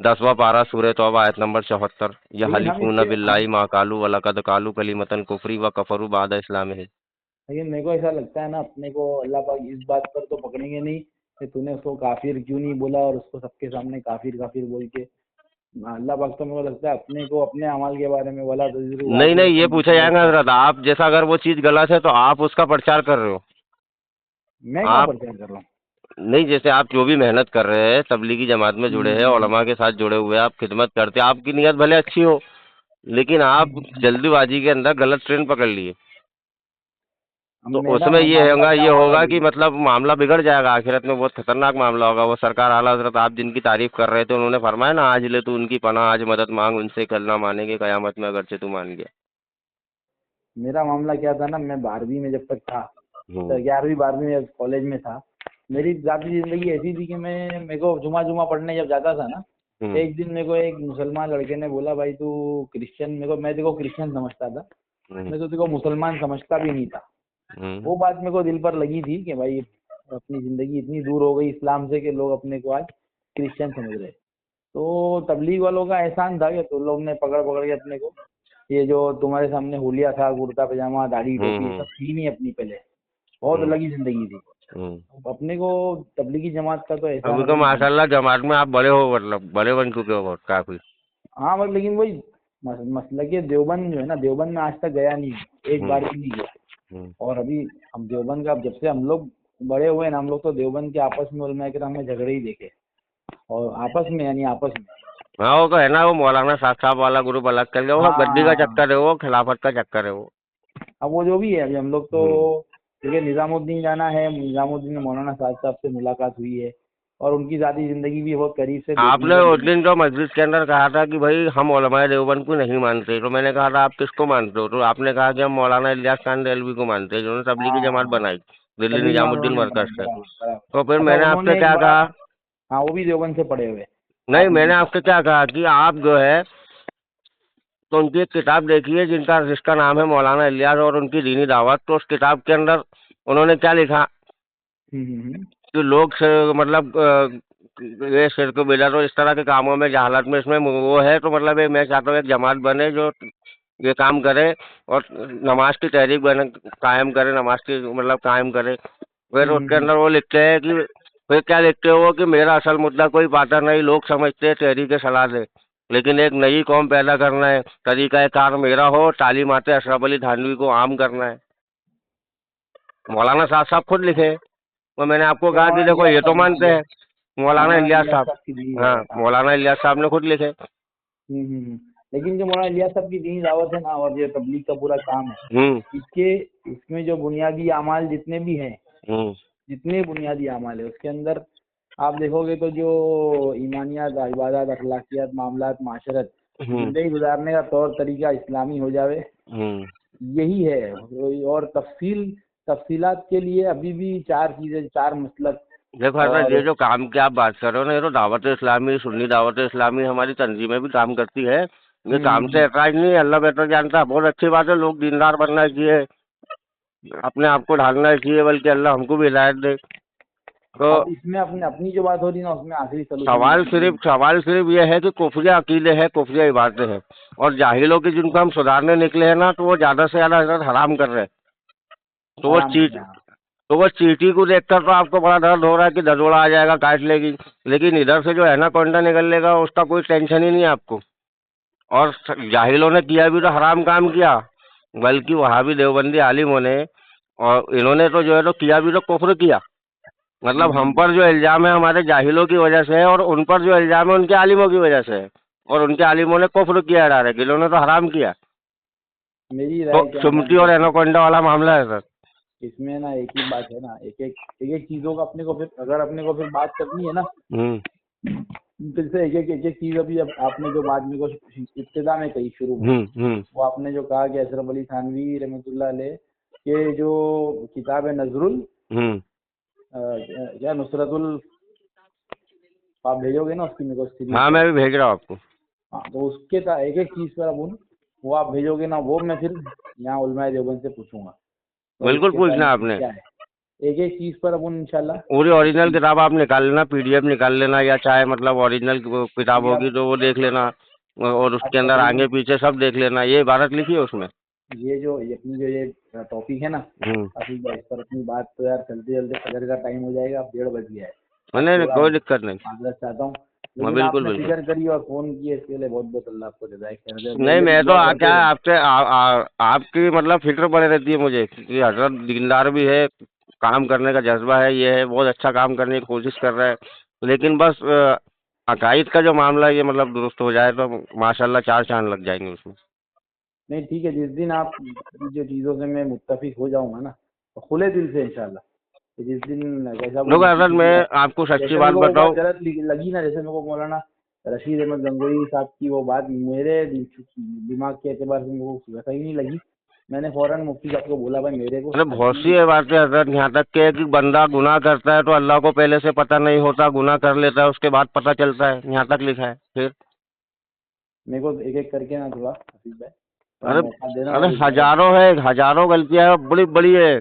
[SPEAKER 2] 10वां पारा सूरह तौबा आयत नंबर 74, या
[SPEAKER 1] लेकिन हम
[SPEAKER 2] हलिफून
[SPEAKER 1] इसके हम
[SPEAKER 2] बिल्लाहि मा कालू वलकद कालू कलिमतन कुफरी व कफरू बाद इस्लाम है।
[SPEAKER 1] लेकिन मेरे को ऐसा लगता है ना, अपने को अल्लाह पाक इस बात पर तो पकड़ेंगे नहीं कि तूने उसको काफिर क्यों नहीं बोला, और उसको सबके सामने काफिर काफिर बोल के। अल्लाह पाक तो मेरे को लगता है अपने को अपने अमल के बारे में, वला तज़िरु
[SPEAKER 2] नहीं नहीं, ये
[SPEAKER 1] वाज़िरतुम
[SPEAKER 2] पूछा
[SPEAKER 1] विज़रा
[SPEAKER 2] जाएगा
[SPEAKER 1] उख़रा।
[SPEAKER 2] हजरत, आप जैसा अगर वो चीज गलत है तो आप उसका प्रचार कर रहे हो।
[SPEAKER 1] मैं कहाँ
[SPEAKER 2] आप
[SPEAKER 1] प्रचार कर रहा हूँ।
[SPEAKER 2] नहीं, जैसे आप जो भी मेहनत कर रहे हैं, तबलीगी जमात में जुड़े हैं,
[SPEAKER 1] हम्म,
[SPEAKER 2] उलमा के साथ जुड़े हुए हैं, आप खिदमत करते हैं, आपकी नीयत भले अच्छी हो, लेकिन आप जल्दीबाजी के अंदर गलत ट्रेन पकड़ लिए,
[SPEAKER 1] अब
[SPEAKER 2] तो
[SPEAKER 1] मेरा
[SPEAKER 2] उसमें
[SPEAKER 1] मामला
[SPEAKER 2] ये
[SPEAKER 1] क्या हुआ था
[SPEAKER 2] होगा
[SPEAKER 1] अभी।
[SPEAKER 2] कि मतलब मामला बिगड़ जाएगा, आखिरत में बहुत खतरनाक मामला होगा। वो सरकार आला हजरत आप जिनकी तारीफ कर रहे थे, उन्होंने फरमाया ना, आज ले तू उनकी पनाह, आज मदद मांग उनसे, कल ना मानेंगे कयामत में अगरचे तू मान गया।
[SPEAKER 1] मेरा मामला क्या था ना, मैं 12वीं में जब तक था, तो
[SPEAKER 2] हम्म
[SPEAKER 1] 11वीं 12वीं में कॉलेज में था, मेरी जाती जिंदगी ऐसी थी कि मेरे को जुमा जुमा पढ़ने जब जाता था ना,
[SPEAKER 2] हम्म
[SPEAKER 1] एक दिन मेरे को एक मुसलमान लड़के ने बोला, भाई तू क्रिश्चियन, मैं देखो क्रिश्चियन समझता था,
[SPEAKER 2] हम्म
[SPEAKER 1] मैं तो देखो मुसलमान समझता भी नहीं था।
[SPEAKER 2] हम्म
[SPEAKER 1] वो बात मेरे को दिल पर लगी थी कि भाई अपनी जिंदगी इतनी दूर हो गई इस्लाम से कि लोग अपने को आज क्रिश्चियन समझ रहे। तो तबलीग वालों का एहसान था कि तो लोग ने पकड़ पकड़ के अपने को, ये जो तुम्हारे सामने हुलिया था, कुर्ता पजामा दाढ़ी टोपी, ये
[SPEAKER 2] हम्म
[SPEAKER 1] सब थी नहीं अपनी पहले, बहुत
[SPEAKER 2] हम्म
[SPEAKER 1] अलग ही जिंदगी थी।
[SPEAKER 2] हम्म।
[SPEAKER 1] अपने को तबलीगी जमात का तो एहसान
[SPEAKER 2] अभी तो
[SPEAKER 1] अभी मालूम।
[SPEAKER 2] माशाल्लाह जमात में आप बड़े हो, मतलब बड़े बन चुके हो बहुत काफी।
[SPEAKER 1] हाँ मतलब, लेकिन वही मसला कि देवबंद जो है ना, देवबंद में आज तक गया नहीं हूँ, एक
[SPEAKER 2] हम्म
[SPEAKER 1] बार भी नहीं गया।
[SPEAKER 2] हम्म
[SPEAKER 1] और अभी हम देवबंद का, जब से हम लोग बड़े हुए ना, हम लोग तो देवबंद के आपस में उलमा किराम में झगड़े ही देखे, और आपस में यानी आपस में।
[SPEAKER 2] हाँ वो तो है ना, वो मौलाना साहब वाला ग्रुप अलग कर गया, वो गद्दी का
[SPEAKER 1] हाँ,
[SPEAKER 2] चक्कर है, वो खिलाफत का चक्कर है वो।
[SPEAKER 1] अब वो जो भी है, अभी हम लोग तो,
[SPEAKER 2] हम्म।
[SPEAKER 1] देखिए निजामुद्दीन जाना है, निजामुद्दीन में मौलाना साहब से मुलाकात हुई है, और उनकी ज़ाती ज़िंदगी भी बहुत करीब से देखने
[SPEAKER 2] आपने
[SPEAKER 1] को
[SPEAKER 2] उस
[SPEAKER 1] मिली।
[SPEAKER 2] दिन जो मस्जिद के अंदर कहा था कि भाई हम उलमाए देवबंद को नहीं मानते, तो मैंने कहा था आप किसको मानते हो, तो आपने कहा कि हम मौलाना इलियास खान देलवी को मानते हैं, जिन्होंने तबलीगी जमात
[SPEAKER 1] हाँ,
[SPEAKER 2] बनाई दिल्ली
[SPEAKER 1] तबलीग जमात
[SPEAKER 2] निजामुद्दीन
[SPEAKER 1] उन्होंने बनाई,
[SPEAKER 2] मरकज से।
[SPEAKER 1] बराबर बराबर।
[SPEAKER 2] तो फिर
[SPEAKER 1] अच्छा,
[SPEAKER 2] मैंने आपसे
[SPEAKER 1] उन्होंने एक
[SPEAKER 2] क्या
[SPEAKER 1] बड़ा,
[SPEAKER 2] कहा,
[SPEAKER 1] हाँ वो भी देवबंद से पढ़े हुए।
[SPEAKER 2] नहीं
[SPEAKER 1] आपने
[SPEAKER 2] मैंने
[SPEAKER 1] ठीक कहा।
[SPEAKER 2] आपसे क्या कहा कि आप जो है, तो उनकी एक किताब देखिए जिसका नाम है मौलाना इलियास और उनकी दीनी दावत, तो उस किताब के अंदर उन्होंने क्या लिखा
[SPEAKER 1] हम्म।
[SPEAKER 2] कि लोग मतलब ये शिरक बिदअत और इस तरह के कामों में जहालत में इसमें वो है, तो मतलब मैं चाहता हूँ एक जमात बने जो ये काम करे और नमाज की तहरीक बने, कायम करे, नमाज की मतलब कायम करे। फिर उसके
[SPEAKER 1] हम्म।
[SPEAKER 2] अंदर वो लिखते हैं कि, फिर क्या लिखते हो वो कि मेरा असल मुद्दा कोई पाता नहीं, लोग समझते हैं तहरीक सलाह दे, लेकिन एक नई कौम पैदा करना है, तरीका कार मेरा हो, तालीमात अशरफ अली थानवी को आम करना है। मौलाना साहब खुद लिखे हैं। तो मैंने आपको
[SPEAKER 1] क्या
[SPEAKER 2] कहा कि
[SPEAKER 1] मौलाना
[SPEAKER 2] देखो
[SPEAKER 1] इलियास
[SPEAKER 2] ये तो
[SPEAKER 1] साहब ने
[SPEAKER 2] मानते
[SPEAKER 1] किया?
[SPEAKER 2] हैं, मौलाना
[SPEAKER 1] मौलाना
[SPEAKER 2] इलियास
[SPEAKER 1] इलियास
[SPEAKER 2] साहब।
[SPEAKER 1] साहब की दीनी
[SPEAKER 2] हाँ
[SPEAKER 1] दावत, हाँ।
[SPEAKER 2] मौलाना इलियास साहब ने खुद लिखे।
[SPEAKER 1] लेकिन जो मौलाना इलियास साहब की दीनी दावत है ना, और ये तबलीग का पूरा काम है,
[SPEAKER 2] हम्म
[SPEAKER 1] इसके इसमें जो बुनियादी अमाल जितने भी हैं,
[SPEAKER 2] हम्म
[SPEAKER 1] जितने बुनियादी अमाल है उसके अंदर, आप देखोगे तो जो ईमानियात, इबादत, अखलाकियात, मामलात, माशरत,
[SPEAKER 2] हम्म
[SPEAKER 1] जिंदगी गुजारने का तौर तरीका इस्लामी हो जावे,
[SPEAKER 2] हम्म।
[SPEAKER 1] यही है। और तफसीलात के लिए अभी भी चार चीजें, चार मसलक।
[SPEAKER 2] देखो हजरत,
[SPEAKER 1] और
[SPEAKER 2] ये जो काम की आप बात कर रहे हो ना, ये तो दावत इस्लामी, सुन्नी दावत इस्लामी हमारी तंजीमें भी काम करती है, ये काम से
[SPEAKER 1] हम्म।
[SPEAKER 2] एतराज नहीं है, अल्लाह बेहतर जानता है, बहुत अच्छी बात है, लोग दीनदार बनना चाहिए, अपने आप को ढालना चाहिए, बल्कि अल्लाह हमको भी हिदायत दे। तो
[SPEAKER 1] अब इसमें अपनी अपनी जो बात हो रही ना उसमें आखिरी सोल्यूशन
[SPEAKER 2] सवाल सिर्फ ये है कि कुफरिया अकीदे है, कुफरिया इबादतें हैं, और जाहिलों की जिनको हम सुधारने निकले हैं ना, तो वो ज्यादा से ज्यादा हजरत हराम कर रहे हैं। तो वो
[SPEAKER 1] आराम
[SPEAKER 2] चीट
[SPEAKER 1] से। हाँ
[SPEAKER 2] तो वो चींटी को देखकर तो आपको बड़ा दर्द हो रहा है कि दरोड़ा आ जाएगा, काट लेगी, लेकिन इधर से जो एनाकोंडा निकल लेगा उसका कोई टेंशन ही नहीं है आपको। और जाहिलों ने किया भी तो हराम काम किया, बल्कि वहाँ भी देवबंदी आलिमों ने और इन्होंने तो जो है तो किया भी तो कुफ्र किया। मतलब हम पर जो इल्जाम है हमारे जाहिलों की वजह से है, और उन पर जो इल्जाम है उनके आलिमों की वजह से है, और उनके आलिमों ने कुफ्र किया है डायरेक्ट, इन्होंने तो हराम किया।
[SPEAKER 1] मेरी
[SPEAKER 2] तो
[SPEAKER 1] राय क्या है
[SPEAKER 2] चुमटी और एनाकोंडा वाला मामला है सर।
[SPEAKER 1] इसमें ना, एक ही बात है ना, एक एक चीजों का अपने को फिर, अगर अपने को फिर बात करनी है ना,
[SPEAKER 2] हम्म
[SPEAKER 1] फिर से एक एक चीज, अभी अब आपने जो बात मेरे को इब्तिदा में कही शुरू में,
[SPEAKER 2] हम्म
[SPEAKER 1] वो आपने जो कहा कि अशरफ अली थानवी रहमतुल्लाह अलैह के जो किताब है नजरुल
[SPEAKER 2] हम्म
[SPEAKER 1] या नुसरतुल, आप भेजोगे ना उसकी मेरे को सीरीज
[SPEAKER 2] हाँ,
[SPEAKER 1] है।
[SPEAKER 2] मैं भी भेज रहा हूँ आपको।
[SPEAKER 1] हाँ तो उसके एक एक चीज पर अब वो आप भेजोगे ना, वो मैं फिर यहाँ उलमाए देवबंद से पूछूंगा तो
[SPEAKER 2] बिल्कुल
[SPEAKER 1] इसके बारे
[SPEAKER 2] पूछना
[SPEAKER 1] में
[SPEAKER 2] आपने।
[SPEAKER 1] क्या है। एक एक चीज पर अपन इंशाल्लाह
[SPEAKER 2] पूरी ओरिजिनल किताब आप निकाल लेना, पीडीएफ निकाल लेना, या चाहे मतलब ओरिजिनल किताब
[SPEAKER 1] ये
[SPEAKER 2] होगी तो वो देख लेना, और
[SPEAKER 1] आप
[SPEAKER 2] उसके अंदर
[SPEAKER 1] तकरीबन
[SPEAKER 2] आगे पीछे सब देख लेना, ये इबारत लिखी है उसमें।
[SPEAKER 1] ये अपनी जो ये टॉपिक है ना, अभी इस पर अपनी बात तो यार चलते चलते फजर का टाइम हो जाएगा, अब 1:30 बज गया है। अब
[SPEAKER 2] नहीं नहीं,
[SPEAKER 1] थोड़ा
[SPEAKER 2] कोई दिक्कत नहीं।
[SPEAKER 1] माजरत चाहता हूँ,
[SPEAKER 2] हाँ,
[SPEAKER 1] लेकिन
[SPEAKER 2] बिल्कुल
[SPEAKER 1] आपने
[SPEAKER 2] बिल्कुल।
[SPEAKER 1] फिक्र करी और फोन किए, इसके लिए बहुत बहुत अल्लाह आपको जज़ाए खैर दे।
[SPEAKER 2] नहीं,
[SPEAKER 1] मेरे लिए
[SPEAKER 2] मैं तो
[SPEAKER 1] दुआ करते
[SPEAKER 2] क्या
[SPEAKER 1] रहे।
[SPEAKER 2] आपसे आपकी मतलब फिक्र पड़ी रहती है मुझे, क्योंकि हजरत दीनदार भी है, काम करने का जज्बा है, ये है, बहुत अच्छा काम करने की कोशिश कर रहा है, लेकिन बस अकायद का जो मामला है, ये मतलब दुरुस्त हो जाए तो माशाल्लाह 4 चांद लग जाएंगे उसमें।
[SPEAKER 1] नहीं ठीक है, जिस दिन आप जो चीज़ों से मैं मुत्तफिक हो जाऊंगा ना, तो खुले दिल से इंशाल्लाह, तो जिस दिन जैसा वो
[SPEAKER 2] देखो हजरत,
[SPEAKER 1] किसी की
[SPEAKER 2] मैं
[SPEAKER 1] बात,
[SPEAKER 2] आपको सच्ची
[SPEAKER 1] जैसे मेरे
[SPEAKER 2] बात
[SPEAKER 1] को वो बात
[SPEAKER 2] बताऊं।
[SPEAKER 1] गलत लगी ना, जैसे मेरे को मौलाना रशीद अहमद गंगोई साहब की वो बात मेरे दिमाग के एतबार से मेरे को वैसा ही नहीं लगी, मैंने फौरन मुफ्ती साहब को बोला भाई मेरे को
[SPEAKER 2] अरे बहुत सी है बातें हजरत, यहाँ तक के कि बंदा गुनाह करता है तो अल्लाह को पहले से पता नहीं होता, गुनाह कर लेता है उसके बाद पता चलता है, यहाँ तक लिखा है। फिर
[SPEAKER 1] मेरे को एक एक करके ना थोड़ा हफीज भाई थोड़ा
[SPEAKER 2] अरे
[SPEAKER 1] मौका देना
[SPEAKER 2] अरे
[SPEAKER 1] और इजाजत।
[SPEAKER 2] हजारों है, हजारों गलतियां हैं, बड़ी बड़ी है,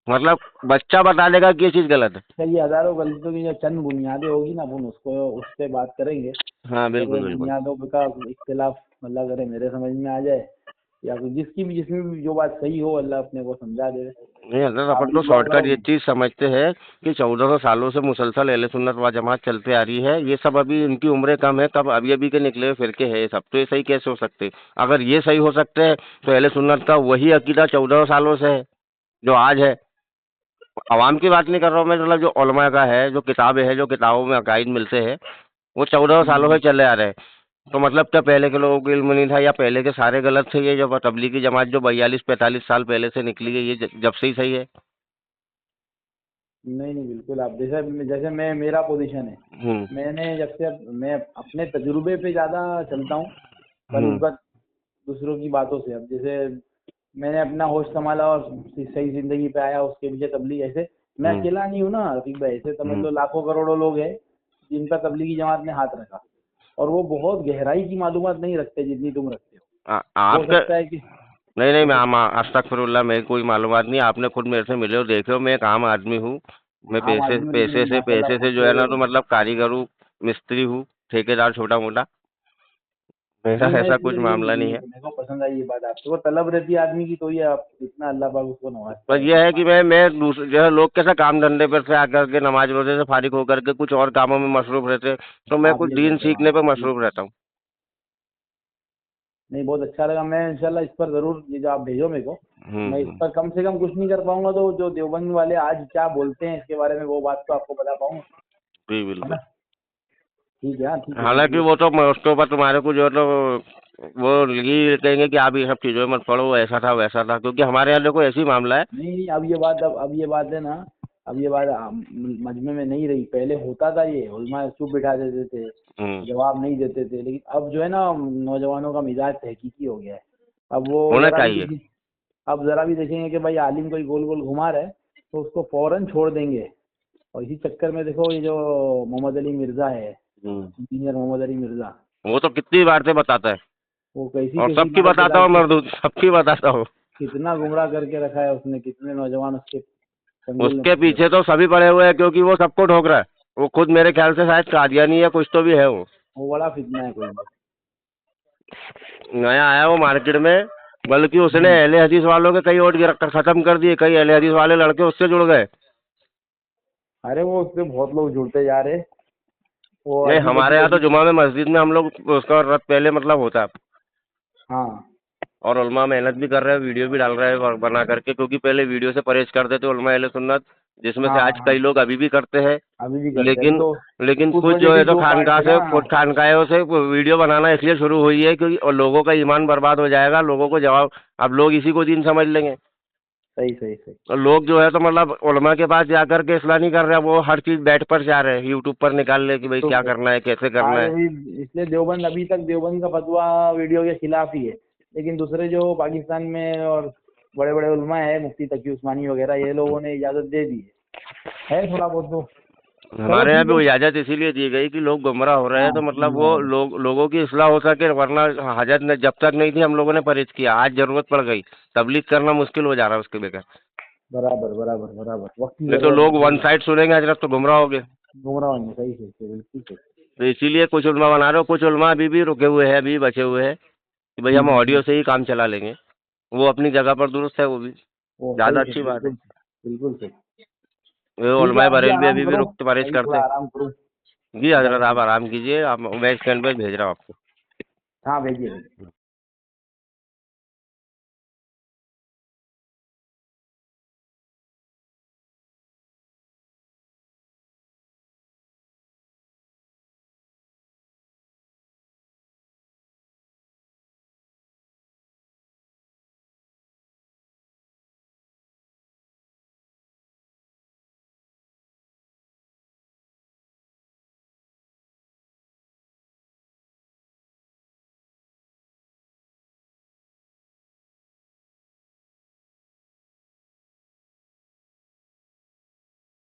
[SPEAKER 2] मतलब बच्चा बता देगा कि ये चीज गलत है।
[SPEAKER 1] अच्छा, ये हजारों गलतियों की जो चंद बुनियादें होगी ना, अपन उसको उस पर बात करेंगे।
[SPEAKER 2] हाँ
[SPEAKER 1] अगर वो
[SPEAKER 2] बिल्कुल बिल्कुल।
[SPEAKER 1] बुनियादों का इख्तिलाफ अल्लाह करे मेरे समझ में आ जाए, या फिर जिसमें भी जो बात सही हो अल्लाह अपने को समझा दे।
[SPEAKER 2] नहीं हजरत,
[SPEAKER 1] आप
[SPEAKER 2] अपन
[SPEAKER 1] भी
[SPEAKER 2] तो
[SPEAKER 1] दुआ
[SPEAKER 2] शॉर्टकट
[SPEAKER 1] करो।
[SPEAKER 2] ये चीज समझते हैं कि 1400 सालों से मुसलसल अहले सुन्नत व जमात चलते आ रही है, ये सब अभी इनकी उम्रें कम है, कब अभी अभी के निकले हुए फिरके हैं ये सब, तो ये सही कैसे हो सकते? अगर ये सही हो सकते हैं तो अहले सुन्नत का वही अकीदा 1400 सालों से है जो आज है। अवाम की बात नहीं कर रहा हूँ मैं, मतलब जो उलमा का है, जो किताबें हैं, जो किताबों में अकायद मिलते हैं, वो 1400 सालों से चले आ रहे हैं। तो मतलब क्या पहले के लोगों को इल्म नहीं था, या पहले के सारे गलत थे? ये जो तबलीगी जमात जो 42-45 साल पहले से निकली है, ये जब से ही सही है?
[SPEAKER 1] नहीं नहीं बिल्कुल, आप जैसे जैसे मैं, मेरा पोजीशन है,
[SPEAKER 2] हम्म
[SPEAKER 1] मैंने जब से मैं अपने तजुर्बे पे ज़्यादा चलता हूँ
[SPEAKER 2] हम्म
[SPEAKER 1] बनिस्बत दूसरों की बातों से। अब जैसे मैंने अपना होश संभाला और सही जिंदगी पे आया, उसके पीछे तबलीग, ऐसे मैं
[SPEAKER 2] हम्म
[SPEAKER 1] अकेला नहीं हूँ ना रफीक भाई, ऐसे समझ
[SPEAKER 2] हम्म।
[SPEAKER 1] लो लाखों करोड़ों लोग हैं जिन पर तबलीगी जमात ने हाथ रखा, और वो बहुत गहराई की मालूमात नहीं रखते जितनी तुम रखते हो
[SPEAKER 2] आपके
[SPEAKER 1] सकता है कि
[SPEAKER 2] नहीं नहीं,
[SPEAKER 1] हो
[SPEAKER 2] मैं
[SPEAKER 1] सक,
[SPEAKER 2] अस्तगफिरुल्लाह, मेरी कोई मालूमात नहीं, आपने खुद मेरे से मिले हो, देखे हो, मैं एक आम आदमी हूँ। मैं
[SPEAKER 1] आम आदमी हो, लेकिन माशाल्लाह
[SPEAKER 2] पैसे से जो है ना, तो मतलब कारीगर हूँ, मिस्त्री हूँ, ठेकेदार छोटा मोटा, मेरा
[SPEAKER 1] नहीं, मैं
[SPEAKER 2] ऐसा कुछ
[SPEAKER 1] इसलिए
[SPEAKER 2] मामला नहीं है।
[SPEAKER 1] मेरे को पसंद आई ये बात आपसे, वो तलब रहती है आदमी की, तो ये आप इतना अल्लाह पाक उसको नवाजता
[SPEAKER 2] बस
[SPEAKER 1] है
[SPEAKER 2] ये
[SPEAKER 1] कि
[SPEAKER 2] है कि मैं दूसरे जो है लोग कैसा काम धंधे पर से आकर के नमाज रोजे से फारिग होकर के कुछ और कामों में मसरूफ रहते हैं, तो मैं
[SPEAKER 1] आप
[SPEAKER 2] कुछ
[SPEAKER 1] ये
[SPEAKER 2] दीन
[SPEAKER 1] करते हो।
[SPEAKER 2] सीखने
[SPEAKER 1] हाँ
[SPEAKER 2] पर
[SPEAKER 1] ठीक
[SPEAKER 2] मसरूफ
[SPEAKER 1] है,
[SPEAKER 2] रहता हूँ।
[SPEAKER 1] नहीं बहुत अच्छा लगा, मैं इंशाल्लाह इस पर ज़रूर, ये जो आप भेजो मेरे को, मैं इस
[SPEAKER 2] हम्म।
[SPEAKER 1] पर कम से कम कुछ नहीं कर पाऊंगा तो जो देवबंद वाले आज क्या बोलते हैं इसके बारे में वो बात तो आपको बता पाऊंगा,
[SPEAKER 2] जी
[SPEAKER 1] है
[SPEAKER 2] बिल्कुल।
[SPEAKER 1] ना। ठीक है, हाँ ठीक है
[SPEAKER 2] हालांकि
[SPEAKER 1] बिल्कुल।
[SPEAKER 2] वो तो मैं उसके ऊपर तुम्हारे को जो है तो वो ये कहेंगे कि आप ये सब चीज़ों में मत पढ़ो, ऐसा था वैसा था, क्योंकि हमारे यहाँ देखो ऐसी मामला है।
[SPEAKER 1] नहीं नहीं, अब ये बात है ना, अब ये बात मजमे में नहीं रही, पहले होता था ये, उलमा चुप बिठा देते थे,
[SPEAKER 2] हम्म।
[SPEAKER 1] जवाब नहीं देते थे, लेकिन अब जो है ना नौजवानों का मिजाज तहकीकी हो गया है। अब वो
[SPEAKER 2] होना
[SPEAKER 1] जरा भी
[SPEAKER 2] चाहिए।
[SPEAKER 1] देखें, अब जरा भी देखेंगे कि भाई आलिम कोई गोल गोल घुमा रहा है तो उसको फौरन छोड़ देंगे। और इसी चक्कर में देखो ये जो मोहम्मद अली मिर्जा है, इंजीनियर मोहम्मद अली मिर्जा,
[SPEAKER 2] वो तो कितनी बार से बताता है,
[SPEAKER 1] वो कैसी
[SPEAKER 2] और
[SPEAKER 1] कैसी
[SPEAKER 2] सबकी
[SPEAKER 1] बात
[SPEAKER 2] बताता
[SPEAKER 1] चला
[SPEAKER 2] हूँ
[SPEAKER 1] के,
[SPEAKER 2] मरदूत, सबकी बताता हूँ।
[SPEAKER 1] कितना गुमराह करके रखा है उसने, कितने नौजवान उसके चंगुल में
[SPEAKER 2] उसके
[SPEAKER 1] फंसे
[SPEAKER 2] पीछे तो सभी पड़े हुए हैं, क्योंकि वो सबको ठोक रहा है। वो खुद मेरे ख्याल से शायद कादियानी या कुछ तो भी है वो।
[SPEAKER 1] वो बड़ा फितना है कोई बात।
[SPEAKER 2] नया आया वो मार्केट में, बल्कि उसने अहले हदीस वालों के कई और गिरफ्तार खत्म कर दिए, कई अहले हदीस वाले लड़के उससे जुड़ गए।
[SPEAKER 1] अरे वो उससे बहुत लोग जुड़ते जा रहे। वो
[SPEAKER 2] नहीं,
[SPEAKER 1] अजीब
[SPEAKER 2] हमारे यहाँ तो
[SPEAKER 1] अजीब।
[SPEAKER 2] जुमा में मस्जिद में हम लोग उसका रत पहले मतलब होता है,
[SPEAKER 1] हाँ
[SPEAKER 2] और उलमा मेहनत भी कर रहे हैं, वीडियो भी डाल रहे हैं बना करके, क्योंकि पहले वीडियो से परहेज करते थे उलमा अहले सुन्नत, जिसमें से
[SPEAKER 1] हाँ
[SPEAKER 2] आज
[SPEAKER 1] हाँ,
[SPEAKER 2] कई लोग अभी भी करते हैं।
[SPEAKER 1] अभी भी करते हैं। अभी
[SPEAKER 2] लेकिन
[SPEAKER 1] तो
[SPEAKER 2] लेकिन
[SPEAKER 1] उस
[SPEAKER 2] कुछ
[SPEAKER 1] वजह
[SPEAKER 2] जो
[SPEAKER 1] के
[SPEAKER 2] है तो
[SPEAKER 1] दो पार्ट
[SPEAKER 2] खानका
[SPEAKER 1] है
[SPEAKER 2] से,
[SPEAKER 1] ना।
[SPEAKER 2] कुछ खानकायों से वीडियो बनाना इसलिए शुरू हुई है क्योंकि और लोगों का ईमान बर्बाद हो जाएगा, लोगों को जवाब, अब लोग इसी को दीन समझ लेंगे।
[SPEAKER 1] सही सही सही।
[SPEAKER 2] और लोग जो है तो मतलब उलमा के पास जाकर के इस्लाह नहीं कर रहे, वो हर चीज बैठ पर जा रहे हैं, यूट्यूब पर निकाल ले कि भाई
[SPEAKER 1] तो
[SPEAKER 2] क्या करना है, कैसे करना
[SPEAKER 1] आज
[SPEAKER 2] है।
[SPEAKER 1] अभी इसलिए देवबंद, अभी तक देवबंद का फतवा वीडियो के खिलाफ ही है। लेकिन दूसरे जो पाकिस्तान में और बड़े बड़े उलमा है, मुफ्ती तकी उस्मानी वगैरह, ये लोगों ने इजाजत दे दी है थोड़ा बहुत तो। चलो
[SPEAKER 2] हमारे यहाँ
[SPEAKER 1] ठीक
[SPEAKER 2] भी वो
[SPEAKER 1] है।
[SPEAKER 2] इजाजत इसीलिए दी गई कि लोग गुमराह हो रहे हैं,
[SPEAKER 1] हाँ
[SPEAKER 2] तो मतलब वो
[SPEAKER 1] बराबर
[SPEAKER 2] लोगों की इस्लाह हो सके, वरना हजत ने जब तक नहीं थी हम लोगों ने परहेज किया, आज जरूरत पड़ गई, तबलीग करना मुश्किल हो जा रहा है उसके बगैर।
[SPEAKER 1] बराबर बराबर बराबर, वक्त की
[SPEAKER 2] नहीं तो
[SPEAKER 1] जरूरत
[SPEAKER 2] लोग
[SPEAKER 1] है।
[SPEAKER 2] वन साइड सुनेंगे हजरत तो गुमराह हो गए।
[SPEAKER 1] गुमराह होंगे। सही सही सही, बिल्कुल सही।
[SPEAKER 2] तो इसीलिए कुछ उलमा बना रहे हो, कुछ उलमा अभी भी रुके हुए हैं, अभी बचे हुए हैं कि भाई हम ऑडियो से ही काम चला लेंगे। वो अपनी जगह पर दुरुस्त है, वो भी
[SPEAKER 1] वो
[SPEAKER 2] ज्यादा
[SPEAKER 1] सही
[SPEAKER 2] अच्छी
[SPEAKER 1] सही,
[SPEAKER 2] बात है।
[SPEAKER 1] बिल्कुल बिल्कुल सही।
[SPEAKER 2] वो
[SPEAKER 1] ठीक है,
[SPEAKER 2] उलमाए
[SPEAKER 1] आप भी
[SPEAKER 2] बरेलवी
[SPEAKER 1] आराम
[SPEAKER 2] अभी भी
[SPEAKER 1] करो,
[SPEAKER 2] रुकते परहेज
[SPEAKER 1] मैं भी
[SPEAKER 2] करते
[SPEAKER 1] थोड़ा
[SPEAKER 2] हैं।
[SPEAKER 1] आराम करूँ।
[SPEAKER 2] जी हजरत,
[SPEAKER 1] बाकी
[SPEAKER 2] आप आराम कीजिए, आप मैं स्टैंड पे भेज रहा हूँ आपको।
[SPEAKER 1] हाँ भेजिए।